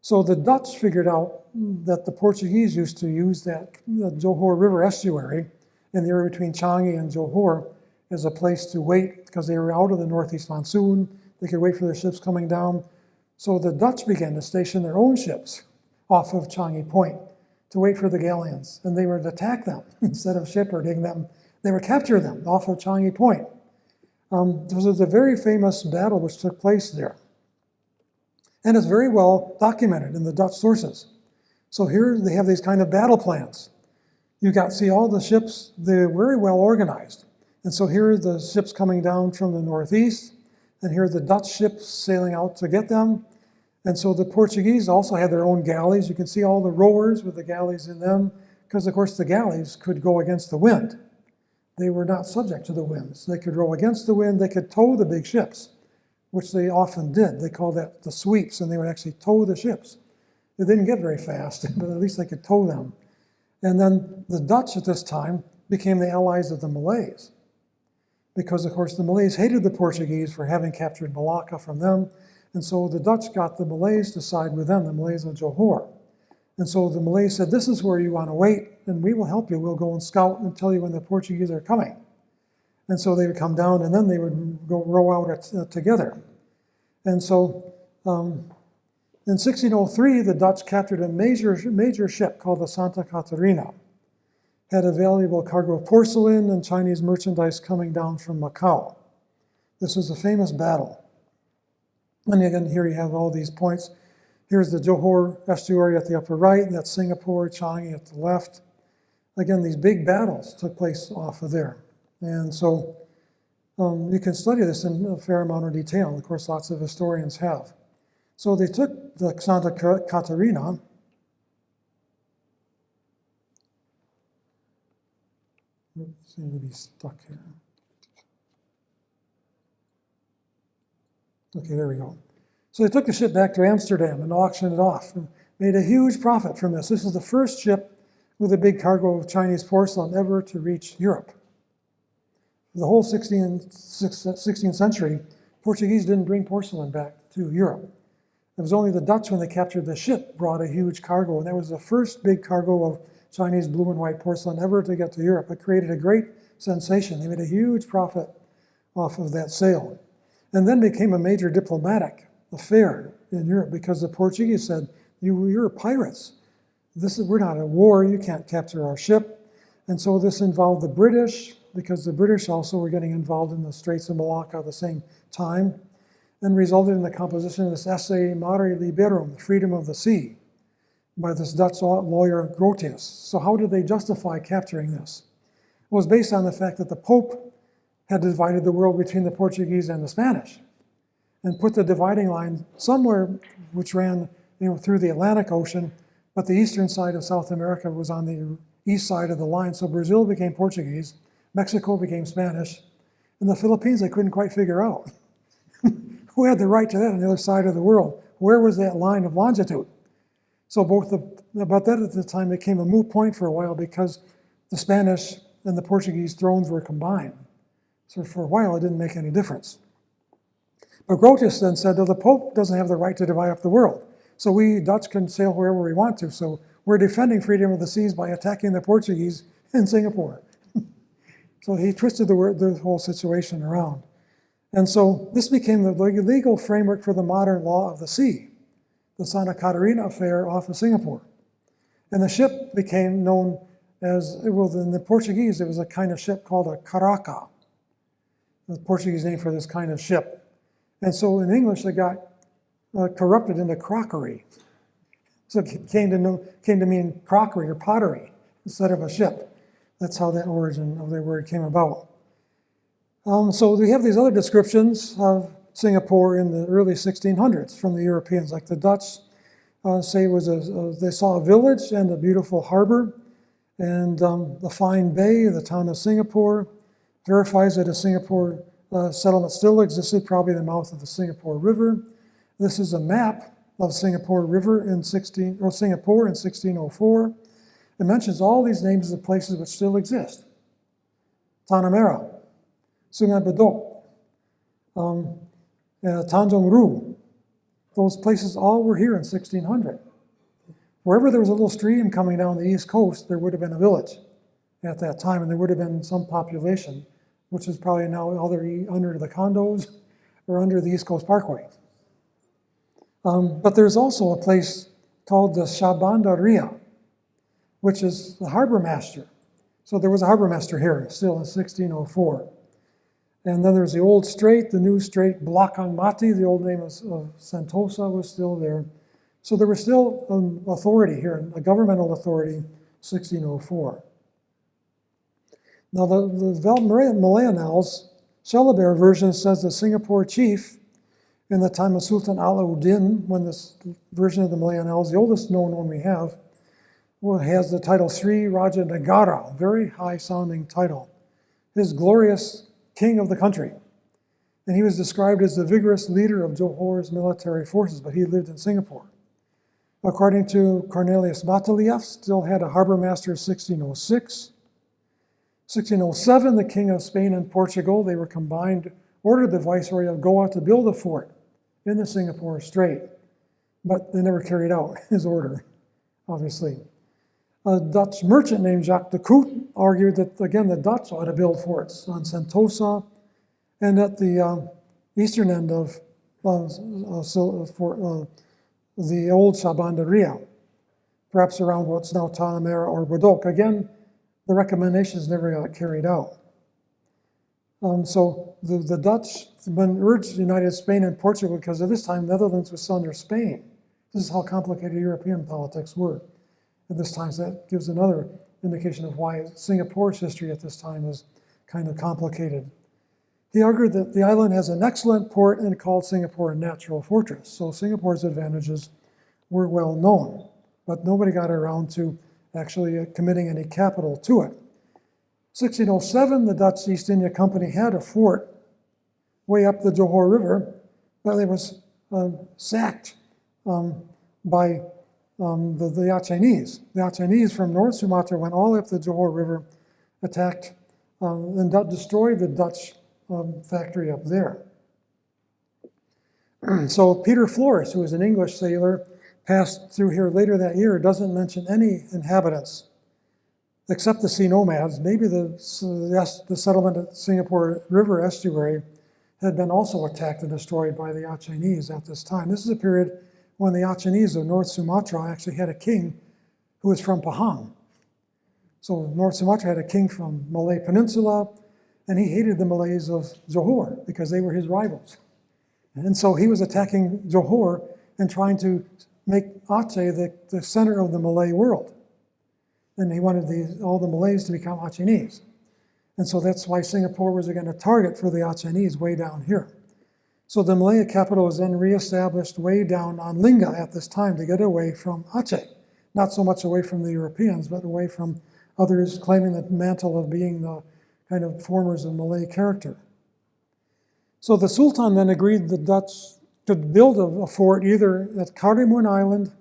So the Dutch figured out that the Portuguese used to use the Johor River estuary in the area between Changi and Johor as a place to wait because they were out of the northeast monsoon. They could wait for their ships coming down. So the Dutch began to station their own ships off of Changi Point to wait for the galleons, and they would attack them instead of shepherding them. They would capture them off of Changi Point. This was a very famous battle which took place there. And it's very well documented in the Dutch sources. So here they have these kind of battle plans. You see all the ships, they're very well organized. And so here are the ships coming down from the northeast, and here are the Dutch ships sailing out to get them. And so the Portuguese also had their own galleys. You can see all the rowers with the galleys in them, because of course the galleys could go against the wind. They were not subject to the winds. They could row against the wind, they could tow the big ships. which they often did. They called that the sweeps, and they would actually tow the ships. They didn't get very fast, but at least they could tow them. And then the Dutch at this time became the allies of the Malays, because of course the Malays hated the Portuguese for having captured Malacca from them, and so the Dutch got the Malays to side with them, the Malays of Johor. And so the Malays said, this is where you want to wait, and we will help you. We'll go and scout and tell you when the Portuguese are coming. And so they would come down, and then they would go row out together. And so in 1603, the Dutch captured a major ship called the Santa Catarina. Had a valuable cargo of porcelain and Chinese merchandise coming down from Macau. This was a famous battle. And again, here you have all these points. Here's the Johor estuary at the upper right, and that's Singapore, Changi at the left. Again, these big battles took place off of there. And so you can study this in a fair amount of detail. Of course, lots of historians have. So they took the Santa Catarina, seem to be stuck here. Okay, there we go. So they took the ship back to Amsterdam and auctioned it off and made a huge profit from this. This is the first ship with a big cargo of Chinese porcelain ever to reach Europe. The whole 16th century, Portuguese didn't bring porcelain back to Europe. It was only the Dutch, when they captured the ship, brought a huge cargo, and that was the first big cargo of Chinese blue and white porcelain ever to get to Europe. It created a great sensation. They made a huge profit off of that sale. And then became a major diplomatic affair in Europe, because the Portuguese said, you're pirates. We're not at war, you can't capture our ship. And so this involved the British, because the British also were getting involved in the Straits of Malacca at the same time, and resulted in the composition of this essay, Mare Liberum, the freedom of the sea, by this Dutch lawyer Grotius. So how did they justify capturing this? It was based on the fact that the Pope had divided the world between the Portuguese and the Spanish, and put the dividing line somewhere which ran through the Atlantic Ocean, but the eastern side of South America was on the east side of the line. So Brazil became Portuguese, Mexico became Spanish, and the Philippines they couldn't quite figure out. Who had the right to that on the other side of the world? Where was that line of longitude? So about that at the time became a moot point for a while, because the Spanish and the Portuguese thrones were combined. So for a while it didn't make any difference. But Grotius then said, the Pope doesn't have the right to divide up the world. So we Dutch can sail wherever we want to. So we're defending freedom of the seas by attacking the Portuguese in Singapore. So he twisted the whole situation around. And so this became the legal framework for the modern law of the sea, the Santa Catarina affair off of Singapore. And the ship became known as, well, in the Portuguese, it was a kind of ship called a caraca, the Portuguese name for this kind of ship. And so in English, it got corrupted into crockery. So it came to mean crockery or pottery instead of a ship. That's how that origin of the word came about. So we have these other descriptions of Singapore in the early 1600s from the Europeans, like the Dutch say they saw a village and a beautiful harbor, and the fine bay, the town of Singapore, verifies that a Singapore settlement still existed, probably the mouth of the Singapore River. This is a map of Singapore River Singapore in 1604. It mentions all these names of places which still exist. Tanah Merah, Sungai Bedok, Tanjung Ru. Those places all were here in 1600. Wherever there was a little stream coming down the east coast, there would have been a village at that time, and there would have been some population, which is probably now either under the condos or under the East Coast Parkway. But there's also a place called the Shabandaria, which is the harbor master. So there was a harbor master here still in 1604. And then there's the old strait, the new strait, Belakang Mati, the old name of Sentosa was still there. So there was still an authority here, a governmental authority, 1604. Now the Malay Annals, Celeber version says the Singapore chief in the time of Sultan Alauddin, when this version of the Malay Annals, the oldest known one we have, has the title Sri Raja Negara, very high sounding title. His glorious king of the country. And he was described as the vigorous leader of Johor's military forces, but he lived in Singapore. According to Cornelius Bataliev, still had a harbor master 1606. 1607, the King of Spain and Portugal, they were combined, ordered the Viceroy of Goa to build a fort in the Singapore Strait, but they never carried out his order, obviously. A Dutch merchant named Jacques de Cout argued that, again, the Dutch ought to build forts on Sentosa and at the eastern end of the old Sabandaria, perhaps around what's now Tanamera or Bodok. Again, the recommendations never got carried out. So the Dutch urged United Spain and Portugal, because at this time, Netherlands was under Spain. This is how complicated European politics were at this time. So that gives another indication of why Singapore's history at this time is kind of complicated. He argued that the island has an excellent port and called Singapore a natural fortress. So Singapore's advantages were well known, but nobody got around to actually committing any capital to it. 1607, the Dutch East India Company had a fort way up the Johor River, but it was sacked by the Achinese. The Achinese from North Sumatra went all up the Johor River, attacked and destroyed the Dutch factory up there. So Peter Flores, who was an English sailor, passed through here later that year, doesn't mention any inhabitants except the sea nomads. Maybe the settlement at Singapore River estuary had been also attacked and destroyed by the Achinese at this time. This is a period when the Achinese of North Sumatra actually had a king who was from Pahang. So North Sumatra had a king from Malay Peninsula, and he hated the Malays of Johor because they were his rivals. And so he was attacking Johor and trying to make Aceh the center of the Malay world. And he wanted all the Malays to become Achinese. And so that's why Singapore was again a target for the Achinese way down here. So the Malay capital was then reestablished way down on Lingga at this time to get away from Aceh. Not so much away from the Europeans, but away from others claiming the mantle of being the kind of formers of Malay character. So the Sultan then agreed the Dutch could build a fort either at Karimun Island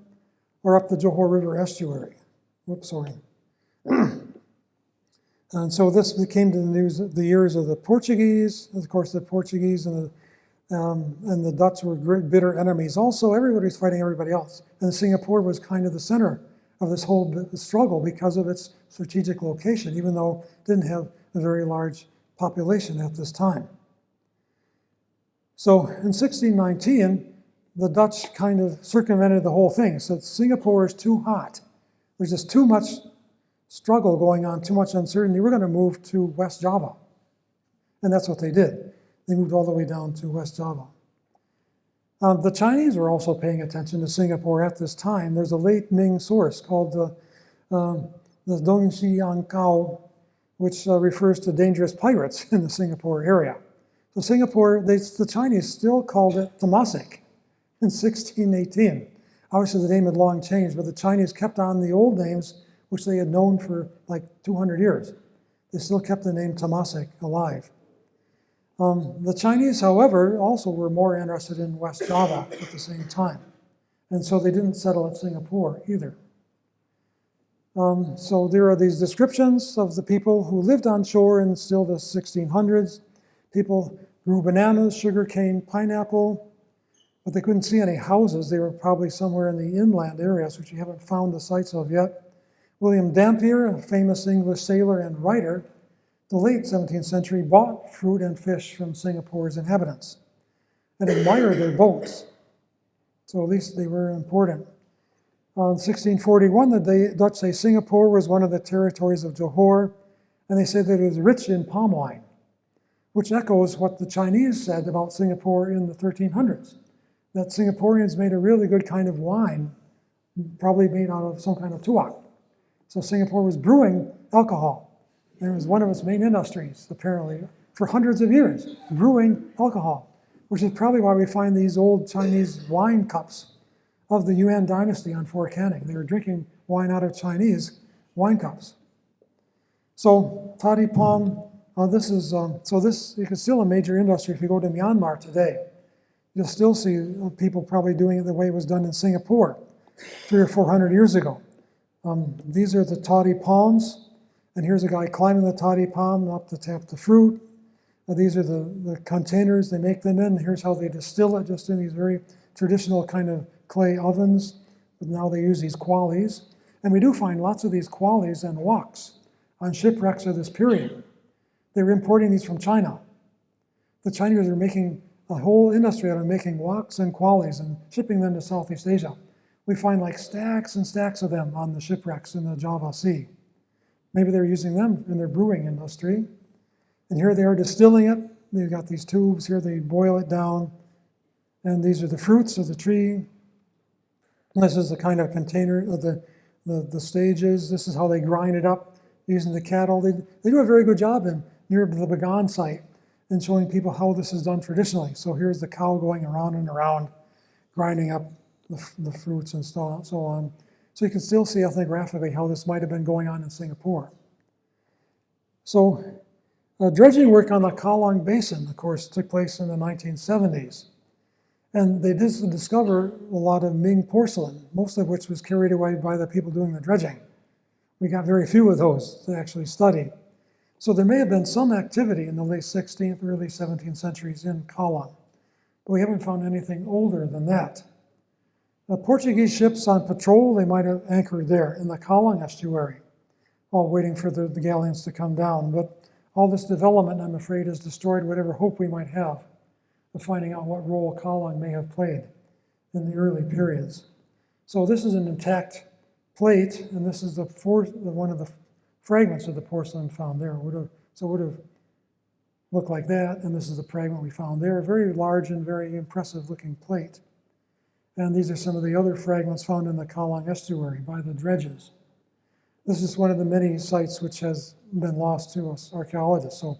or up the Johor River estuary. Whoops, sorry. And so this became the years of the Portuguese. Of course, the Portuguese and the Dutch were great bitter enemies. Also, everybody was fighting everybody else. And Singapore was kind of the center of this whole struggle because of its strategic location, even though it didn't have a very large population at this time. So in 1619, the Dutch kind of circumvented the whole thing. So Singapore is too hot. There's just too much struggle going on, too much uncertainty. We're going to move to West Java. And that's what they did. They moved all the way down to West Java. The Chinese were also paying attention to Singapore at this time. There's a late Ming source called the Dongxi Ankao, which refers to dangerous pirates in the Singapore area. So Singapore, the Chinese still called it Temasek in 1618. Obviously the name had long changed, but the Chinese kept on the old names, which they had known for like 200 years. They still kept the name Temasek alive. The Chinese, however, also were more interested in West Java at the same time. And so they didn't settle at Singapore either. So there are these descriptions of the people who lived on shore in still the 1600s. People grew bananas, sugarcane, pineapple, but they couldn't see any houses. They were probably somewhere in the inland areas, which we haven't found the sites of yet. William Dampier, a famous English sailor and writer, the late 17th century, bought fruit and fish from Singapore's inhabitants and admired their boats. So at least they were important. In 1641, the Dutch say Singapore was one of the territories of Johor, and they said that it was rich in palm wine, which echoes what the Chinese said about Singapore in the 1300s, that Singaporeans made a really good kind of wine, probably made out of some kind of tuac. So Singapore was brewing alcohol. And it was one of its main industries, apparently, for hundreds of years, brewing alcohol, which is probably why we find these old Chinese wine cups of the Yuan dynasty on Fort Canning. They were drinking wine out of Chinese wine cups. So toddy palm It's still a major industry. If you go to Myanmar today, you'll still see people probably doing it the way it was done in Singapore 300 or 400 years ago. These are the toddy palms, and here's a guy climbing the toddy palm up to tap the fruit. These are the containers they make them in. Here's how they distill it, just in these very traditional kind of clay ovens, but now they use these qualies. And we do find lots of these qualies and woks on shipwrecks of this period. They were importing these from China. The Chinese are making a whole industry out of making woks and qualies and shipping them to Southeast Asia. We find like stacks and stacks of them on the shipwrecks in the Java Sea. Maybe they're using them in their brewing industry. And here they are distilling it. They've got these tubes here, they boil it down. And these are the fruits of the tree. And this is the kind of container of the stages. This is how they grind it up using the cattle. They do a very good job near the Bagan site in showing people how this is done traditionally. So here's the cow going around and around, grinding up the fruits and so on. So you can still see ethnographically how this might have been going on in Singapore. So dredging work on the Kallang Basin, of course, took place in the 1970s. And they did discover a lot of Ming porcelain, most of which was carried away by the people doing the dredging. We got very few of those to actually study. So there may have been some activity in the late 16th, early 17th centuries in Kallang, but we haven't found anything older than that. The Portuguese ships on patrol, they might have anchored there in the Kallang estuary, all waiting for the galleons to come down. But all this development, I'm afraid, has destroyed whatever hope we might have of finding out what role Kallang may have played in the early periods. So this is an intact plate, and this is one of the fragments of the porcelain found there. It would have looked like that, and this is the fragment we found there. A very large and very impressive looking plate. And these are some of the other fragments found in the Kallang estuary by the dredges. This is one of the many sites which has been lost to us archaeologists. So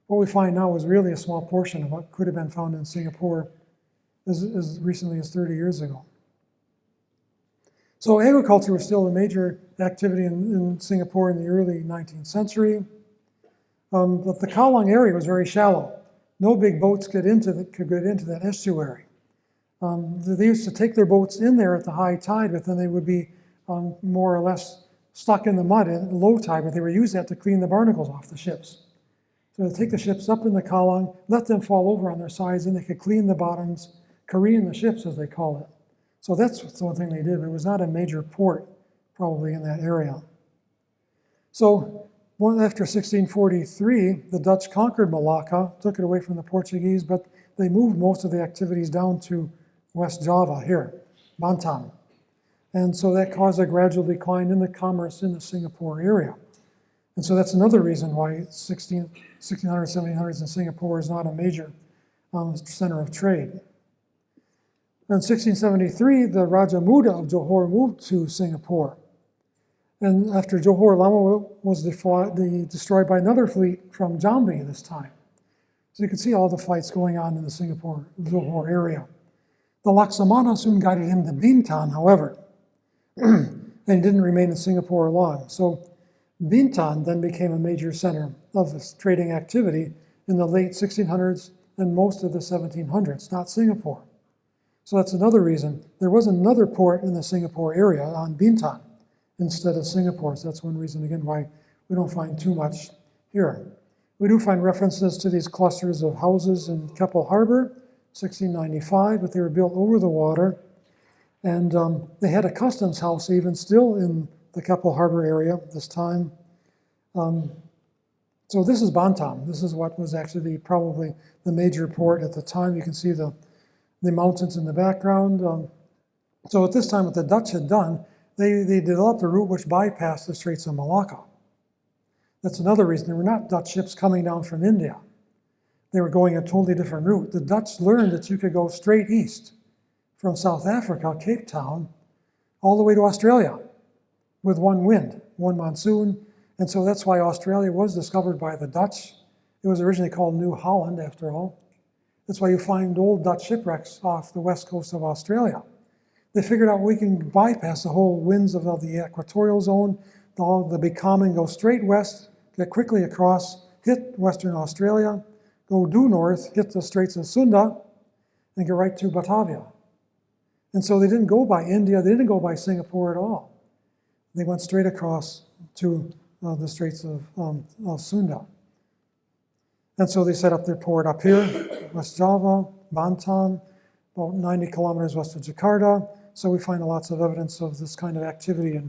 what we find now is really a small portion of what could have been found in Singapore as recently as 30 years ago. So agriculture was still a major activity in Singapore in the early 19th century. But the Kallang area was very shallow. No big boats could get into that estuary. They used to take their boats in there at the high tide, but then they would be more or less stuck in the mud at low tide, but they were using that to clean the barnacles off the ships. So they take the ships up in the Kallang, let them fall over on their sides, and they could clean the bottoms, Korean the ships, as they call it. So that's the one thing they did. It was not a major port, probably, in that area. So after 1643, the Dutch conquered Malacca, took it away from the Portuguese, but they moved most of the activities down to West Java here, Batam. And so that caused a gradual decline in the commerce in the Singapore area. And so that's another reason why 1600s, 1700s in Singapore is not a major center of trade. In 1673, the Raja Muda of Johor moved to Singapore. And after Johor, Lama was destroyed by another fleet from Jambi this time. So you can see all the fights going on in the Johor area. The Laksamana soon guided him to Bintan, however, and he didn't remain in Singapore long. So Bintan then became a major center of this trading activity in the late 1600s and most of the 1700s, not Singapore. So that's another reason. There was another port in the Singapore area on Bintan instead of Singapore. So that's one reason, again, why we don't find too much here. We do find references to these clusters of houses in Keppel Harbor, 1695, but they were built over the water. And they had a customs house even still in the Keppel Harbor area this time. So this is Bantam. This is what was actually probably the major port at the time. You can see the mountains in the background. So at this time, what the Dutch had done, they developed a route which bypassed the Straits of Malacca. That's another reason. There were not Dutch ships coming down from India. They were going a totally different route. The Dutch learned that you could go straight east from South Africa, Cape Town, all the way to Australia with one wind, one monsoon. And so that's why Australia was discovered by the Dutch. It was originally called New Holland, after all. That's why you find old Dutch shipwrecks off the west coast of Australia. They figured out we can bypass the whole winds of the equatorial zone, the becalming, go straight west, get quickly across, hit Western Australia, go due north, hit the Straits of Sunda, and get right to Batavia. And so they didn't go by India, they didn't go by Singapore at all. They went straight across to the Straits of Sunda. And so they set up their port up here, West Java, Batam, about 90 kilometers west of Jakarta. So we find lots of evidence of this kind of activity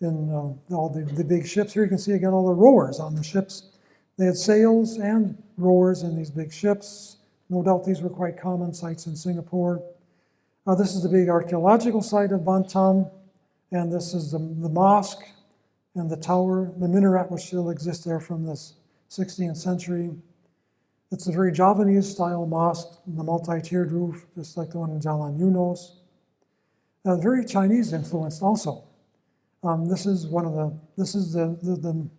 in all the big ships. Here you can see again all the rowers on the ships. They had sails and rowers in these big ships. No doubt these were quite common sights in Singapore. This is the big archaeological site of Batam, and this is the mosque and the tower, the minaret which still exists there from the 16th century. It's a very Javanese style mosque, the multi-tiered roof, just like the one in Jalan Eunos. Very Chinese influenced also. This is the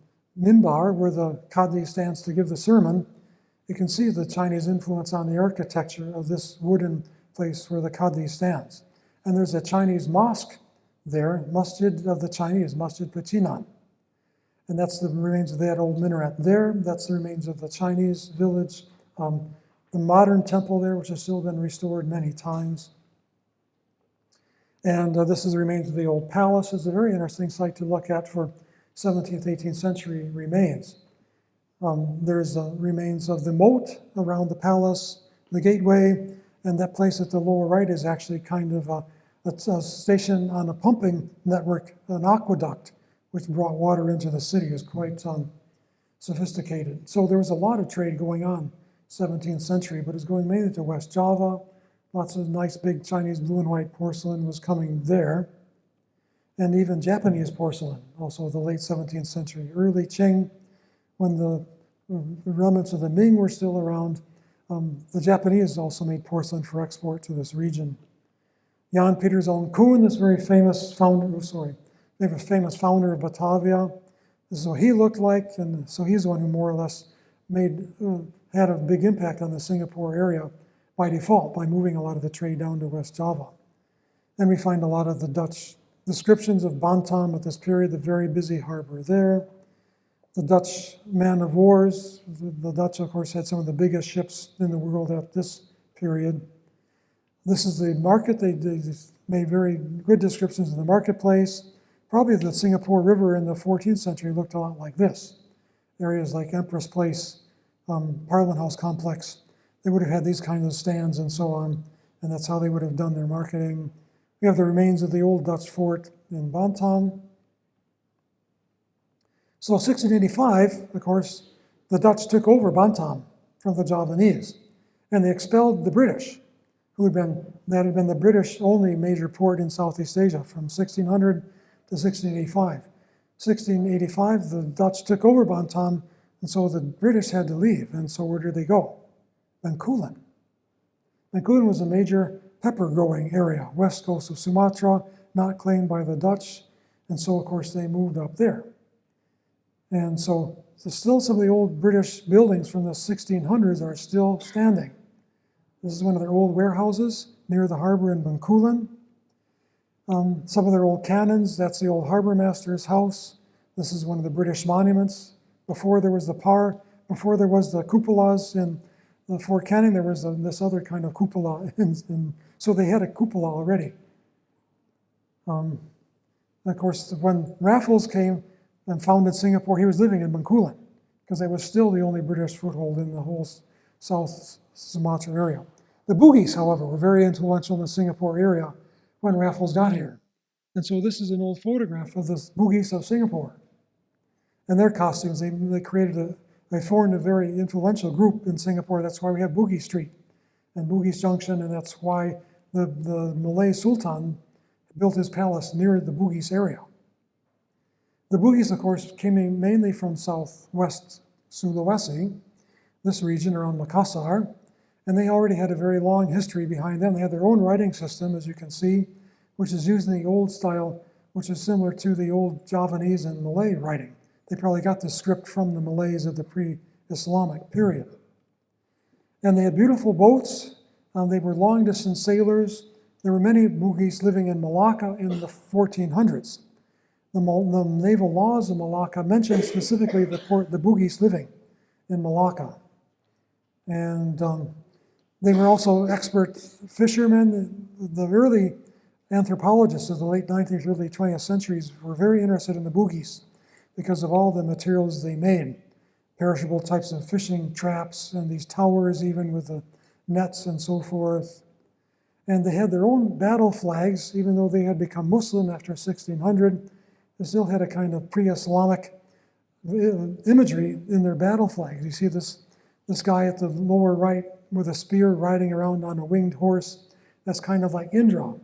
mimbar where the Qadi stands to give the sermon. You can see the Chinese influence on the architecture of this wooden place where the Qadi stands. And there's a Chinese mosque there, Masjid of the Chinese, Masjid Pecinan. And that's the remains of that old minaret there. That's the remains of the Chinese village. The modern temple there, which has still been restored many times. And this is the remains of the old palace. It's a very interesting site to look at for 17th, 18th century remains. There's remains of the moat around the palace, the gateway, and that place at the lower right is actually kind of a station on a pumping network, an aqueduct, which brought water into the city. Is quite sophisticated. So there was a lot of trade going on 17th century, but it's going mainly to West Java. Lots of nice big Chinese blue and white porcelain was coming there. And even Japanese porcelain, also the late 17th century. Early Qing, when the remnants of the Ming were still around, the Japanese also made porcelain for export to this region. Jan Peter's own Kuhn, this very famous founder, they have a famous founder of Batavia. This is what he looked like, and so he's the one who more or less had a big impact on the Singapore area by default, by moving a lot of the trade down to West Java. And we find a lot of the Dutch descriptions of Batam at this period, the very busy harbor there. The Dutch man of wars, the Dutch, of course, had some of the biggest ships in the world at this period. This is the market. They made very good descriptions of the marketplace. Probably the Singapore River in the 14th century looked a lot like this. Areas like Empress Place, Parliament House Complex, they would have had these kinds of stands and so on, and that's how they would have done their marketing. We have the remains of the old Dutch fort in Batam. So 1685, of course, the Dutch took over Batam from the Javanese, and they expelled the British, that had been the British only major port in Southeast Asia from 1600 to 1685. 1685, the Dutch took over Batam, and so the British had to leave. And so where did they go? Bencoolen. Bencoolen was a major pepper growing area, west coast of Sumatra, not claimed by the Dutch, and so of course they moved up there. And so still some of the old British buildings from the 1600s are still standing. This is one of their old warehouses near the harbor in Bencoolen. Some of their old cannons, that's the old harbor master's house. This is one of the British monuments. Before there was the cupolas in the Fort Canning, there was this other kind of cupola. So they had a cupola already. Of course, when Raffles came and founded Singapore, he was living in Bencoolen because it was still the only British foothold in the whole South Sumatra area. The Bugis, however, were very influential in the Singapore area when Raffles got here. And so this is an old photograph of the Bugis of Singapore. And their costumes, they formed a very influential group in Singapore. That's why we have Bugis Street and Bugis Junction, and that's why the Malay Sultan built his palace near the Bugis area. The Bugis, of course, came in mainly from southwest Sulawesi, this region around Makassar, and they already had a very long history behind them. They had their own writing system, as you can see, which is using the old style, which is similar to the old Javanese and Malay writing. They probably got the script from the Malays of the pre-Islamic period. And they had beautiful boats. They were long-distance sailors. There were many Bugis living in Malacca in the 1400s. The naval laws of Malacca mention specifically the Bugis living in Malacca. And they were also expert fishermen. The early anthropologists of the late 19th, early 20th centuries were very interested in the Bugis because of all the materials they made. Perishable types of fishing traps and these towers even with the nets and so forth. And they had their own battle flags, even though they had become Muslim after 1600. They still had a kind of pre-Islamic imagery in their battle flags. You see this guy at the lower right with a spear riding around on a winged horse. That's kind of like Indra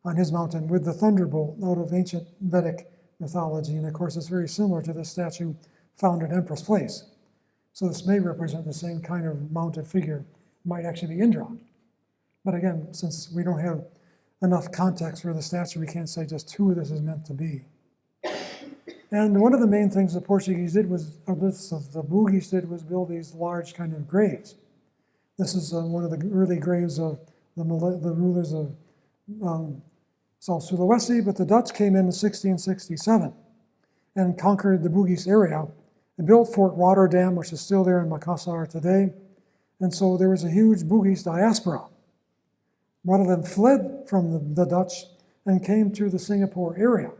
on his mountain with the thunderbolt out of ancient Vedic mythology. And of course, it's very similar to the statue found at Empress Place. So this may represent the same kind of mounted figure. It might actually be Indra. But again, since we don't have enough context for the statue, we can't say just who this is meant to be. And one of the main things the Portuguese did was, the Bugis did, was build these large kind of graves. This is one of the early graves of the rulers of South Sulawesi, but the Dutch came in 1667 and conquered the Bugis area and built Fort Rotterdam, which is still there in Makassar today. And so there was a huge Bugis diaspora. A lot of them fled from the Dutch and came to the Singapore area.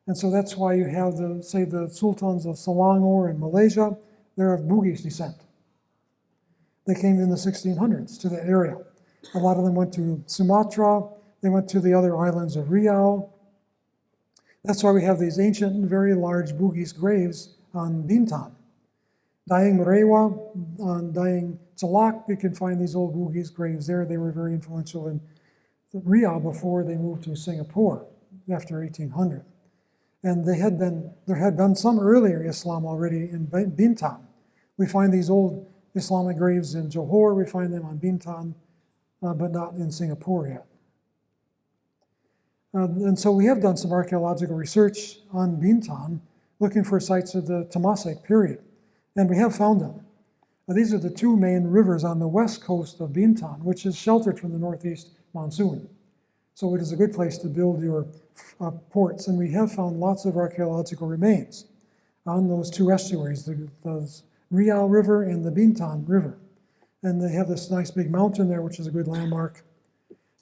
And so that's why you have the sultans of Selangor in Malaysia, they're of Bugis descent. They came in the 1600s to that area. A lot of them went to Sumatra, they went to the other islands of Riau. That's why we have these ancient and very large Bugis graves on Bintan. Dayang Merewa, on Dayang Celak, you can find these old Bugis graves there. They were very influential in Riau before they moved to Singapore after 1800. And there had been some earlier Islam already in Bintan. We find these old Islamic graves in Johor, we find them on Bintan, but not in Singapore yet. And so we have done some archaeological research on Bintan, looking for sites of the Temasek period, and we have found them. These are the two main rivers on the west coast of Bintan, which is sheltered from the northeast monsoon. So it is a good place to build your ports, and we have found lots of archaeological remains on those two estuaries, the Riau River and the Bintan River. And they have this nice big mountain there, which is a good landmark.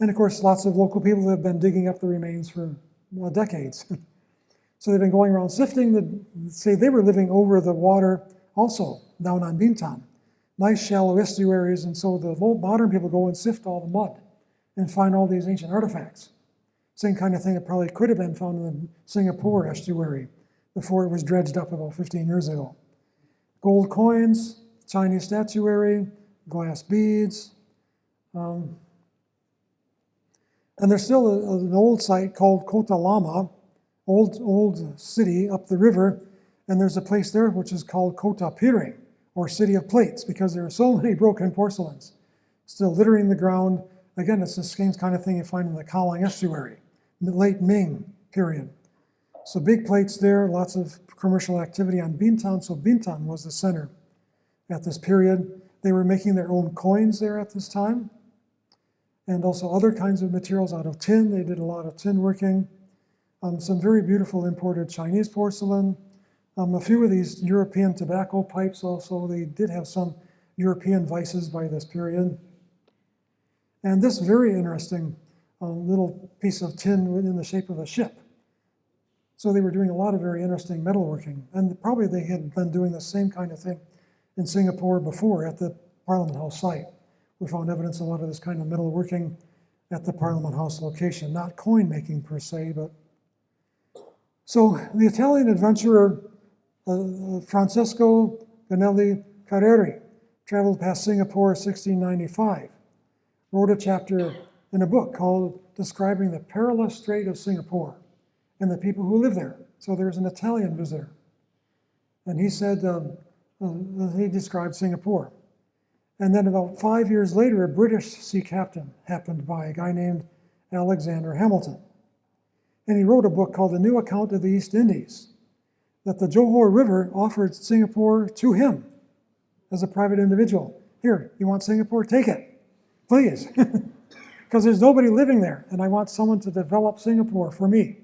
And of course, lots of local people have been digging up the remains for decades. So they've been going around sifting, say they were living over the water also down on Bintan. Nice shallow estuaries, and so the modern people go and sift all the mud and find all these ancient artifacts. Same kind of thing that probably could have been found in the Singapore estuary before it was dredged up about 15 years ago. Gold coins, Chinese statuary, glass beads. And there's still an old site called Kota Lama, old city up the river, and there's a place there which is called Kota Piring, or City of Plates, because there are so many broken porcelains still littering the ground. Again, it's the same kind of thing you find in the Kallang estuary, the late Ming period. So big plates there, lots of commercial activity on Bintan, so Bintan was the center at this period. They were making their own coins there at this time, and also other kinds of materials out of tin. They did a lot of tin working. Some very beautiful imported Chinese porcelain. A few of these European tobacco pipes also. They did have some European vices by this period. And this very interesting little piece of tin in the shape of a ship. So they were doing a lot of very interesting metalworking. And probably they had been doing the same kind of thing in Singapore before at the Parliament House site. We found evidence of a lot of this kind of metalworking at the Parliament House location. Not coin making per se, but. So the Italian adventurer Francesco Ganelli Carreri traveled past Singapore in 1695, wrote a chapter in a book called Describing the Perilous Strait of Singapore and the people who live there. So there's an Italian visitor. And he said, he described Singapore. And then about 5 years later, a British sea captain happened by, a guy named Alexander Hamilton. And he wrote a book called The New Account of the East Indies, that the Johor River offered Singapore to him as a private individual. Here, you want Singapore? Take it, please. Because there's nobody living there, and I want someone to develop Singapore for me.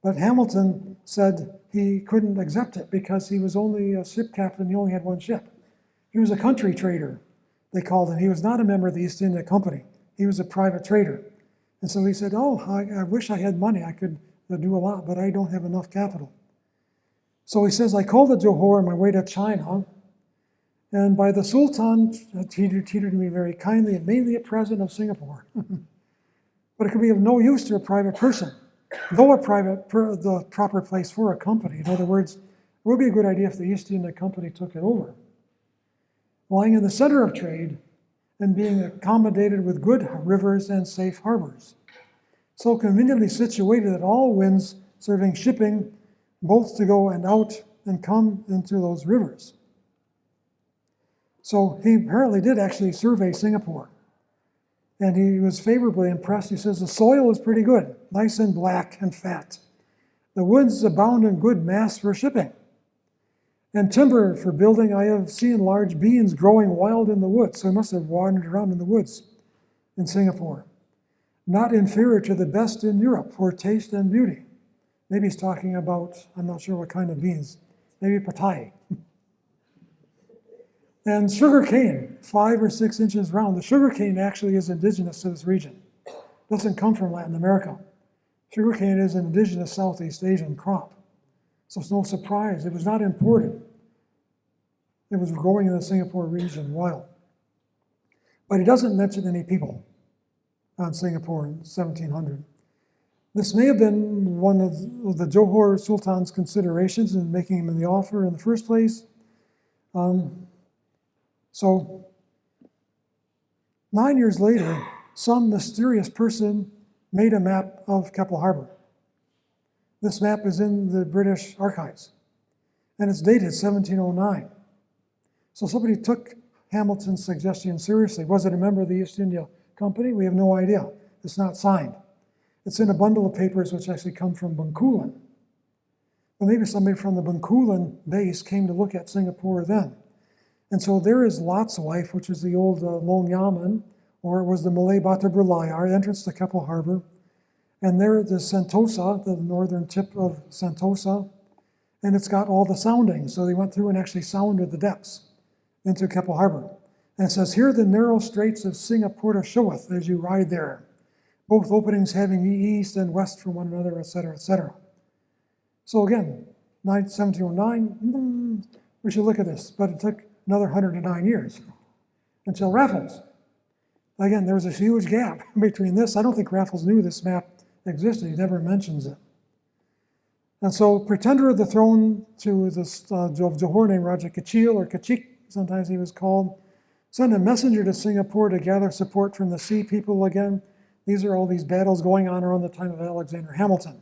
But Hamilton said he couldn't accept it because he was only a ship captain, he only had one ship. He was a country trader, they called him. He was not a member of the East India Company. He was a private trader. And so he said, oh, I wish I had money. I could do a lot, but I don't have enough capital. So he says, I called at Johor on my way to China, and by the Sultan treated me very kindly and made me a president of Singapore. But it could be of no use to a private person, though the proper place for a company. In other words, it would be a good idea if the East India Company took it over. Lying in the center of trade and being accommodated with good rivers and safe harbors. So conveniently situated at all winds, serving shipping, both to go and out and come into those rivers. So he apparently did actually survey Singapore. And he was favorably impressed. He says, the soil is pretty good, nice and black and fat. The woods abound in good mass for shipping. And timber for building, I have seen large beans growing wild in the woods. So he must have wandered around in the woods in Singapore. Not inferior to the best in Europe for taste and beauty. Maybe he's talking about, I'm not sure what kind of beans, maybe patai. And sugar cane, 5 or 6 inches round. The sugar cane actually is indigenous to this region. It doesn't come from Latin America. Sugar cane is an indigenous Southeast Asian crop. So it's no surprise. It was not imported. It was growing in the Singapore region wild. But he doesn't mention any people on Singapore in 1700. This may have been one of the Johor Sultan's considerations in making him the offer in the first place. So 9 years later, some mysterious person made a map of Keppel Harbor. This map is in the British archives, and it's dated 1709. So somebody took Hamilton's suggestion seriously. Was it a member of the East India Company? We have no idea. It's not signed. It's in a bundle of papers which actually come from Bencoolen. But maybe somebody from the Bencoolen base came to look at Singapore then. And so there is Lot's wife, which is the old Long Yaman, or it was the Malay Batu Berlayar, entrance to Keppel Harbor. And there is Sentosa, the northern tip of Sentosa, and it's got all the soundings. So they went through and actually sounded the depths into Keppel Harbor. And it says, here the narrow straits of Singapore showeth as you ride there, both openings having east and west from one another, etc., etc. So again, 1709, we should look at this, but it took another 109 years until Raffles. Again, there was a huge gap between this. I don't think Raffles knew this map existed. He never mentions it. And so, pretender of the throne to this Johor named Raja Kecil, or Kecik, sometimes he was called, sent a messenger to Singapore to gather support from the sea people again. These are all these battles going on around the time of Alexander Hamilton.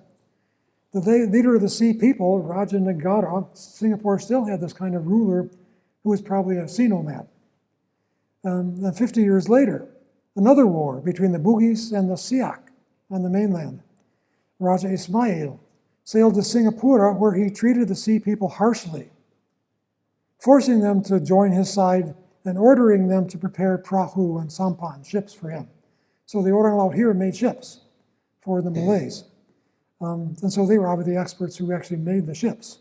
The leader of the sea people, Raja Negara, Singapore still had this kind of ruler who was probably a sea nomad. Then 50 years later, another war between the Bugis and the Siak on the mainland. Raja Ismail sailed to Singapore, where he treated the sea people harshly, forcing them to join his side and ordering them to prepare prahu and sampan, ships for him. So the order out here made ships for the Malays. And so they were obviously the experts who actually made the ships.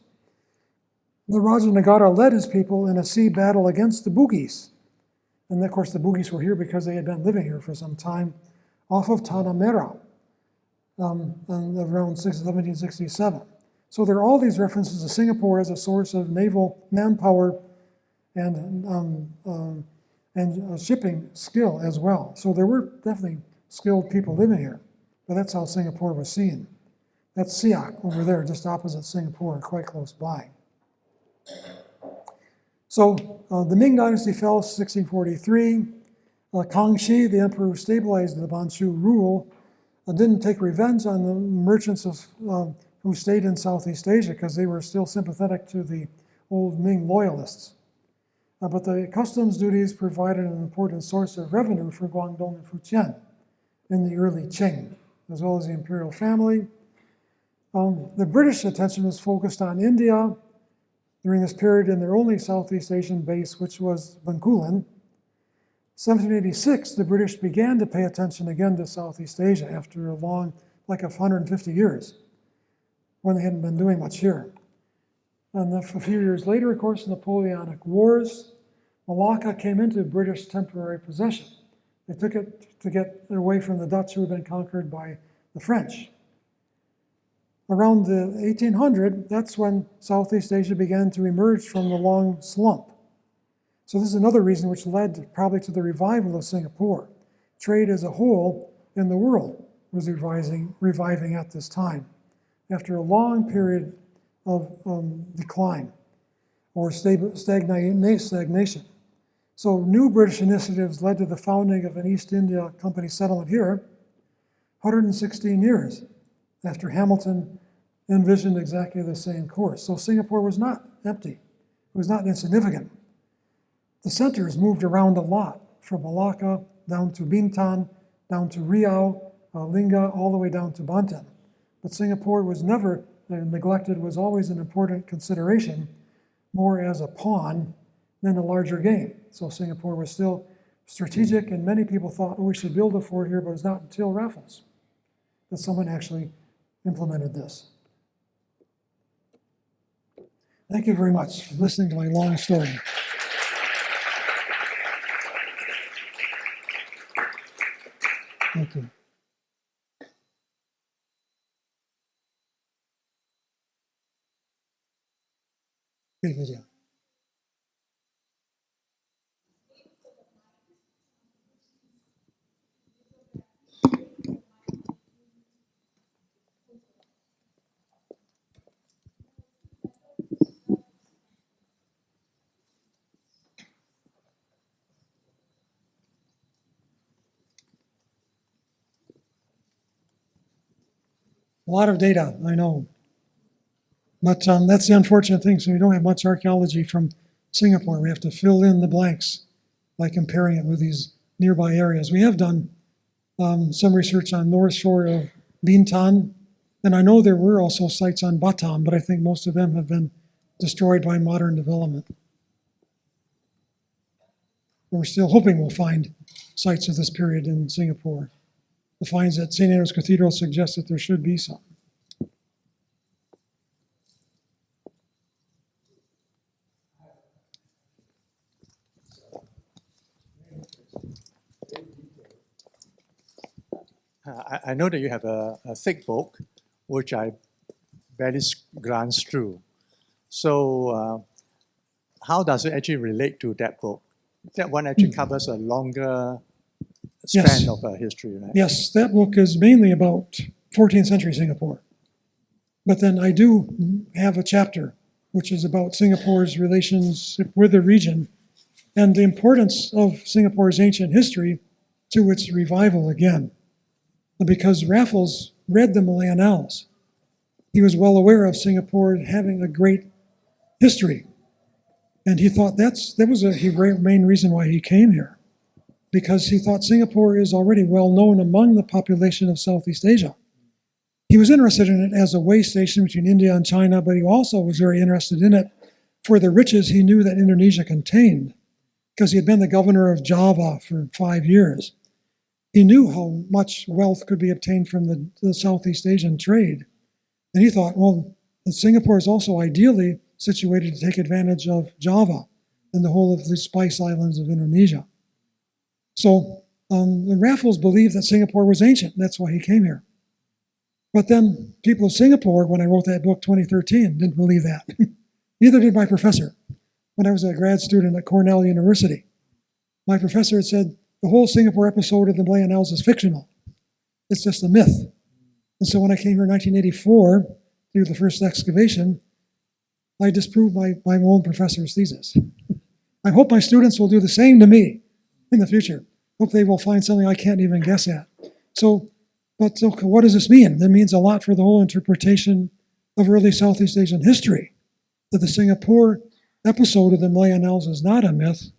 The Raja Negara led his people in a sea battle against the Bugis. And of course, the Bugis were here because they had been living here for some time, off of Tanah Merah, around 1767. So there are all these references to Singapore as a source of naval manpower and shipping skill as well. So there were definitely skilled people living here, but that's how Singapore was seen. That's Siak over there, just opposite Singapore, quite close by. So the Ming Dynasty fell 1643. Kangxi, the emperor who stabilized the Manchu rule, didn't take revenge on the merchants who stayed in Southeast Asia because they were still sympathetic to the old Ming loyalists. But the customs duties provided an important source of revenue for Guangdong and Fujian in the early Qing, as well as the imperial family. The British attention was focused on India during this period in their only Southeast Asian base, which was Bencoolen. 1786, the British began to pay attention again to Southeast Asia after a long, like 150 years. when they hadn't been doing much here. And a few years later, of course, Napoleonic Wars, Malacca came into British temporary possession. They took it to get away from the Dutch who had been conquered by the French. Around the 1800, that's when Southeast Asia began to emerge from the long slump. So this is another reason which led probably to the revival of Singapore. Trade as a whole in the world was reviving at this time, after a long period of decline or stagnation. So new British initiatives led to the founding of an East India Company settlement here 116 years after Hamilton envisioned exactly the same course. So Singapore was not empty. It was not insignificant. The centers moved around a lot, from Malacca down to Bintan, down to Riau, Lingga, all the way down to Banten. But Singapore was never neglected, was always an important consideration, more as a pawn than a larger game. So Singapore was still strategic, and many people thought, oh, we should build a fort here, but it's not until Raffles that someone actually implemented this. Thank you very much for listening to my long story. Thank you. Great video. A lot of data, I know. But that's the unfortunate thing. So we don't have much archaeology from Singapore. We have to fill in the blanks by comparing it with these nearby areas. We have done some research on north shore of Bintan, and I know there were also sites on Batam, but I think most of them have been destroyed by modern development. We're still hoping we'll find sites of this period in Singapore. The finds at St. Andrew's Cathedral suggest that there should be some.
I know that you have a thick book, which I barely glanced through. So how does it actually relate to that book? That one actually covers a longer span of history, right?
Yes, that book is mainly about 14th century Singapore. But then I do have a chapter which is about Singapore's relationship with the region and the importance of Singapore's ancient history to its revival again. Because Raffles read the Malay Annals, he was well aware of Singapore having a great history. And he thought that was a main reason why he came here, because he thought Singapore is already well known among the population of Southeast Asia. He was interested in it as a way station between India and China, but he also was very interested in it for the riches he knew that Indonesia contained, because he had been the governor of Java for 5 years. He knew how much wealth could be obtained from the Southeast Asian trade. And he thought, well, Singapore is also ideally situated to take advantage of Java and the whole of the Spice Islands of Indonesia. So Raffles believed that Singapore was ancient. That's why he came here. But then people of Singapore, when I wrote that book 2013, didn't believe that. Neither did my professor. When I was a grad student at Cornell University, my professor had said, the whole Singapore episode of the Malay Annals is fictional. It's just a myth. And so when I came here in 1984 to do the first excavation, I disproved my own professor's thesis. I hope my students will do the same to me in the future. Hope they will find something I can't even guess at. So what does this mean? That means a lot for the whole interpretation of early Southeast Asian history, that the Singapore episode of the Malay Annals is not a myth,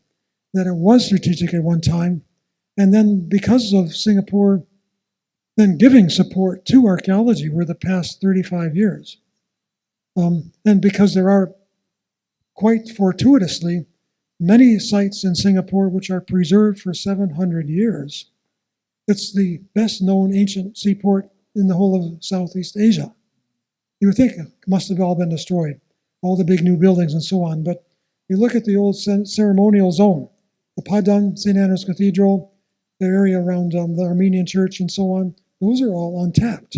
that it was strategic at one time, and then because of Singapore then giving support to archaeology over the past 35 years, and because there are quite fortuitously many sites in Singapore which are preserved for 700 years. It's the best known ancient seaport in the whole of Southeast Asia. You would think it must have all been destroyed, all the big new buildings and so on. But you look at the old ceremonial zone, the Padang, St. Andrew's Cathedral, the area around the Armenian church and so on, those are all untapped,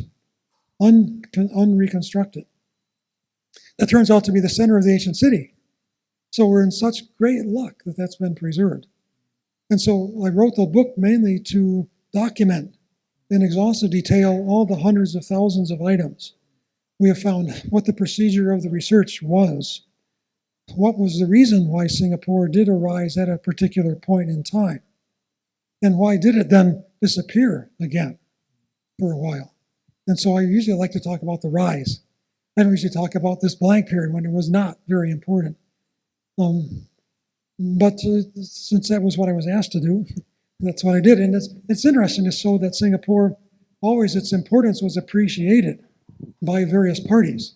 unreconstructed. That turns out to be the center of the ancient city. So we're in such great luck that that's been preserved. And so I wrote the book mainly to document in exhaustive detail all the hundreds of thousands of items. We have found what the procedure of the research was, what was the reason why Singapore did arise at a particular point in time, and why did it then disappear again for a while. And so I usually like to talk about the rise. I don't usually talk about this blank period when it was not very important. But since that was what I was asked to do, that's what I did. And it's interesting to show that Singapore, always its importance was appreciated by various parties.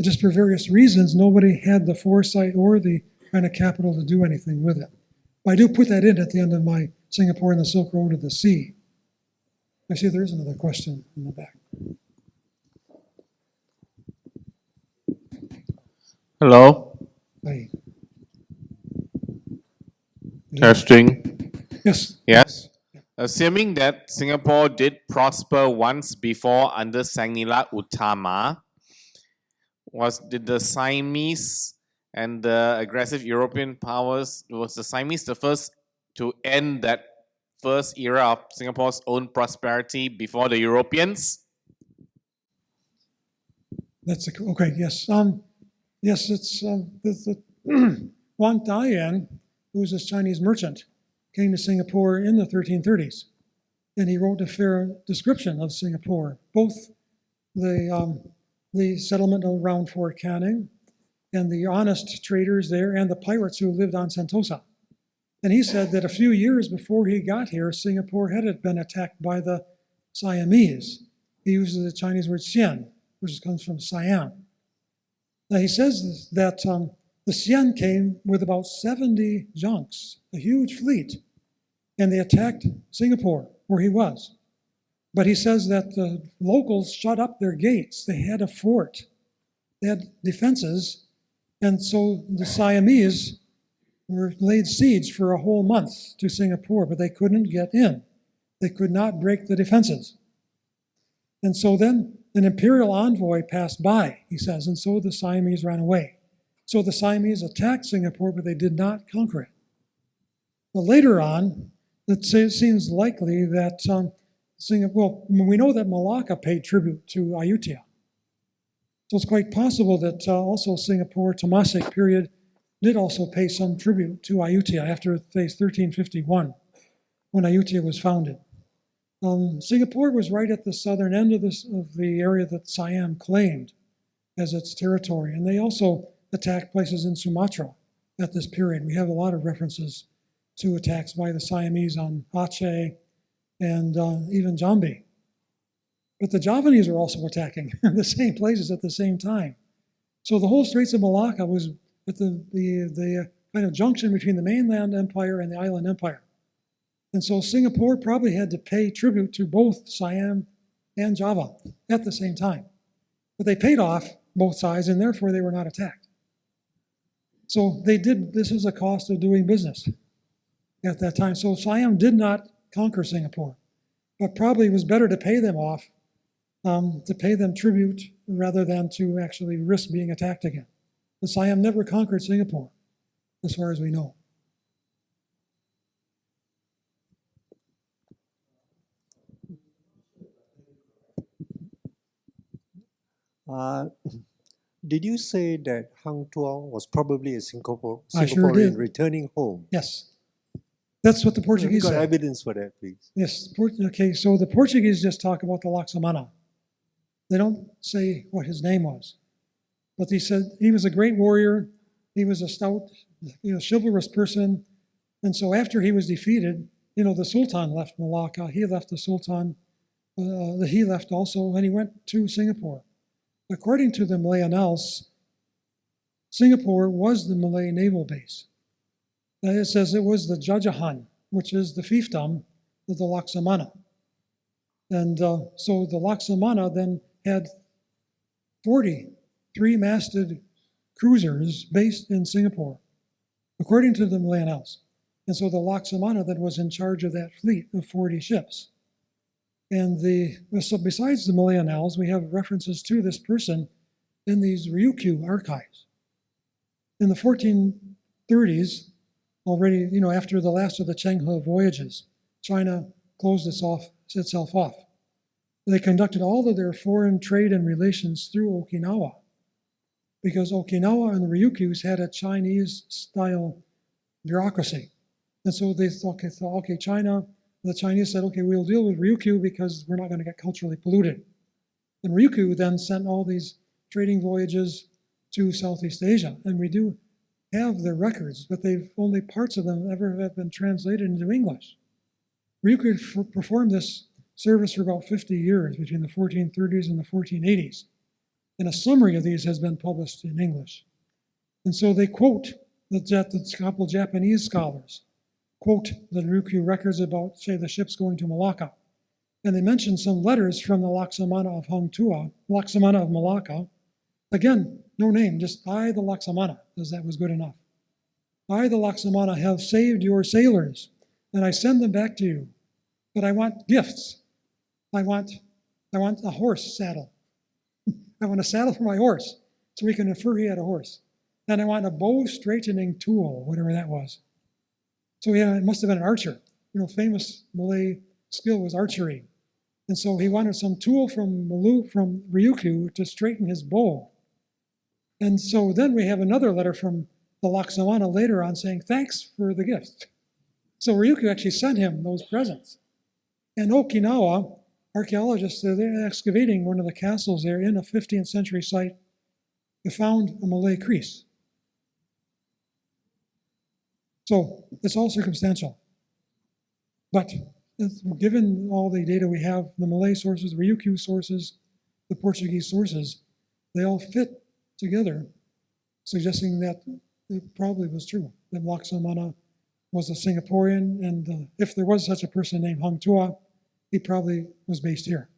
Just for various reasons, nobody had the foresight or the kind of capital to do anything with it. But I do put that in at the end of my Singapore and the Silk Road to the Sea. I see there is another question in the back.
Hello.
Hi.
Testing.
Yes.
Yes. Assuming that Singapore did prosper once before under Sangnila Utama, did the Siamese and the aggressive European powers, was the Siamese the first to end that first era of Singapore's own prosperity before the Europeans?
That's okay. Yes. Yes. It's Wang Dayan, who was a Chinese merchant, came to Singapore in the 1330s, and he wrote a fair description of Singapore, both the settlement around Fort Canning and the honest traders there and the pirates who lived on Sentosa. And he said that a few years before he got here, Singapore had been attacked by the Siamese. He uses the Chinese word xian, which comes from Siam. Now he says that the xian came with about 70 junks, a huge fleet, and they attacked Singapore, where he was. But he says that the locals shut up their gates. They had a fort. They had defenses. And so the Siamese were laid siege for a whole month to Singapore, but they couldn't get in. They could not break the defenses. And so then an imperial envoy passed by, he says, and so the Siamese ran away. So the Siamese attacked Singapore, but they did not conquer it. But later on, it seems likely that Singapore, well, we know that Malacca paid tribute to Ayutthaya. So it's quite possible that also Singapore, Temasek period, did also pay some tribute to Ayutthaya after, say, 1351, when Ayutthaya was founded. Singapore was right at the southern end of the area that Siam claimed as its territory, and they also attacked places in Sumatra at this period. We have a lot of references to attacks by the Siamese on Aceh and even Jambi. But the Javanese were also attacking the same places at the same time. So the whole Straits of Malacca was at the kind of junction between the mainland empire and the island empire. And so Singapore probably had to pay tribute to both Siam and Java at the same time. But they paid off both sides, and therefore they were not attacked. So this is a cost of doing business at that time. So Siam did not conquer Singapore, but probably it was better to pay them off, to pay them tribute rather than to actually risk being attacked again. But Siam never conquered Singapore, as far as we know.
Did you say that Hang Tuah was probably a
I sure did.
Singaporean returning home?
Yes. That's what the
Have you
Portuguese
got
said.
evidence for that, please?
Yes. Okay, so the Portuguese just talk about the Laksamana. They don't say what his name was. But he said he was a great warrior. He was a stout, chivalrous person. And so after he was defeated, the Sultan left Malacca. He left the Sultan. He left also, and he went to Singapore. According to the Malay Annals, Singapore was the Malay naval base. It says it was the Jajahan, which is the fiefdom of the Laksamana. And so the Laksamana then had 40 three-masted cruisers based in Singapore, according to the Malay Annals. And so the Laksamana that was in charge of that fleet of 40 ships. And so besides the Malay Annals, we have references to this person in these Ryukyu archives. In the 1430s, already, after the last of the Chenghe voyages, China closed itself off. They conducted all of their foreign trade and relations through Okinawa, because Okinawa and the Ryukyus had a Chinese-style bureaucracy. And so they thought, okay, the Chinese said, okay, we'll deal with Ryukyu because we're not going to get culturally polluted. And Ryukyu then sent all these trading voyages to Southeast Asia. And we do have their records, but only parts of them ever have been translated into English. Ryukyu performed this service for about 50 years between the 1430s and the 1480s. And a summary of these has been published in English. And so they quote a couple Japanese scholars quote the Ryukyu records about, say, the ships going to Malacca. And they mention some letters from the Laksamana of Laksamana of Malacca. Again, no name, just I, the Laksamana, because that was good enough. I, the Laksamana, have saved your sailors, and I send them back to you. But I want gifts. I want a horse saddle. I want a saddle for my horse, so we can infer he had a horse. And I want a bow straightening tool, whatever that was. So it must have been an archer. Famous Malay skill was archery. And so he wanted some tool from Ryukyu to straighten his bow. And so then we have another letter from the Laksamana later on saying, thanks for the gift. So Ryukyu actually sent him those presents. And Okinawa, archaeologists, they're excavating one of the castles there in a 15th century site. They found a Malay crease. So it's all circumstantial. But given all the data we have, the Malay sources, the Ryukyu sources, the Portuguese sources, they all fit together, suggesting that it probably was true, that Laksamana was a Singaporean, and if there was such a person named Hang Tuah, he probably was based here.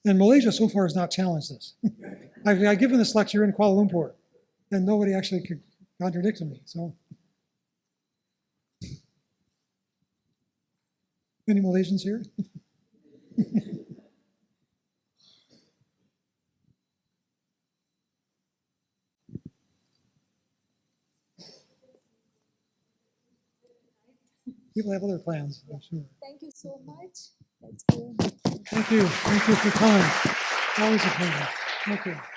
And Malaysia so far has not challenged this. I've given this lecture in Kuala Lumpur, and nobody actually could contradict me. So, any Malaysians here? People have other plans, I'm sure.
Thank you so much. That's good.
Thank you. Thank you for coming. Always a pleasure. Thank you.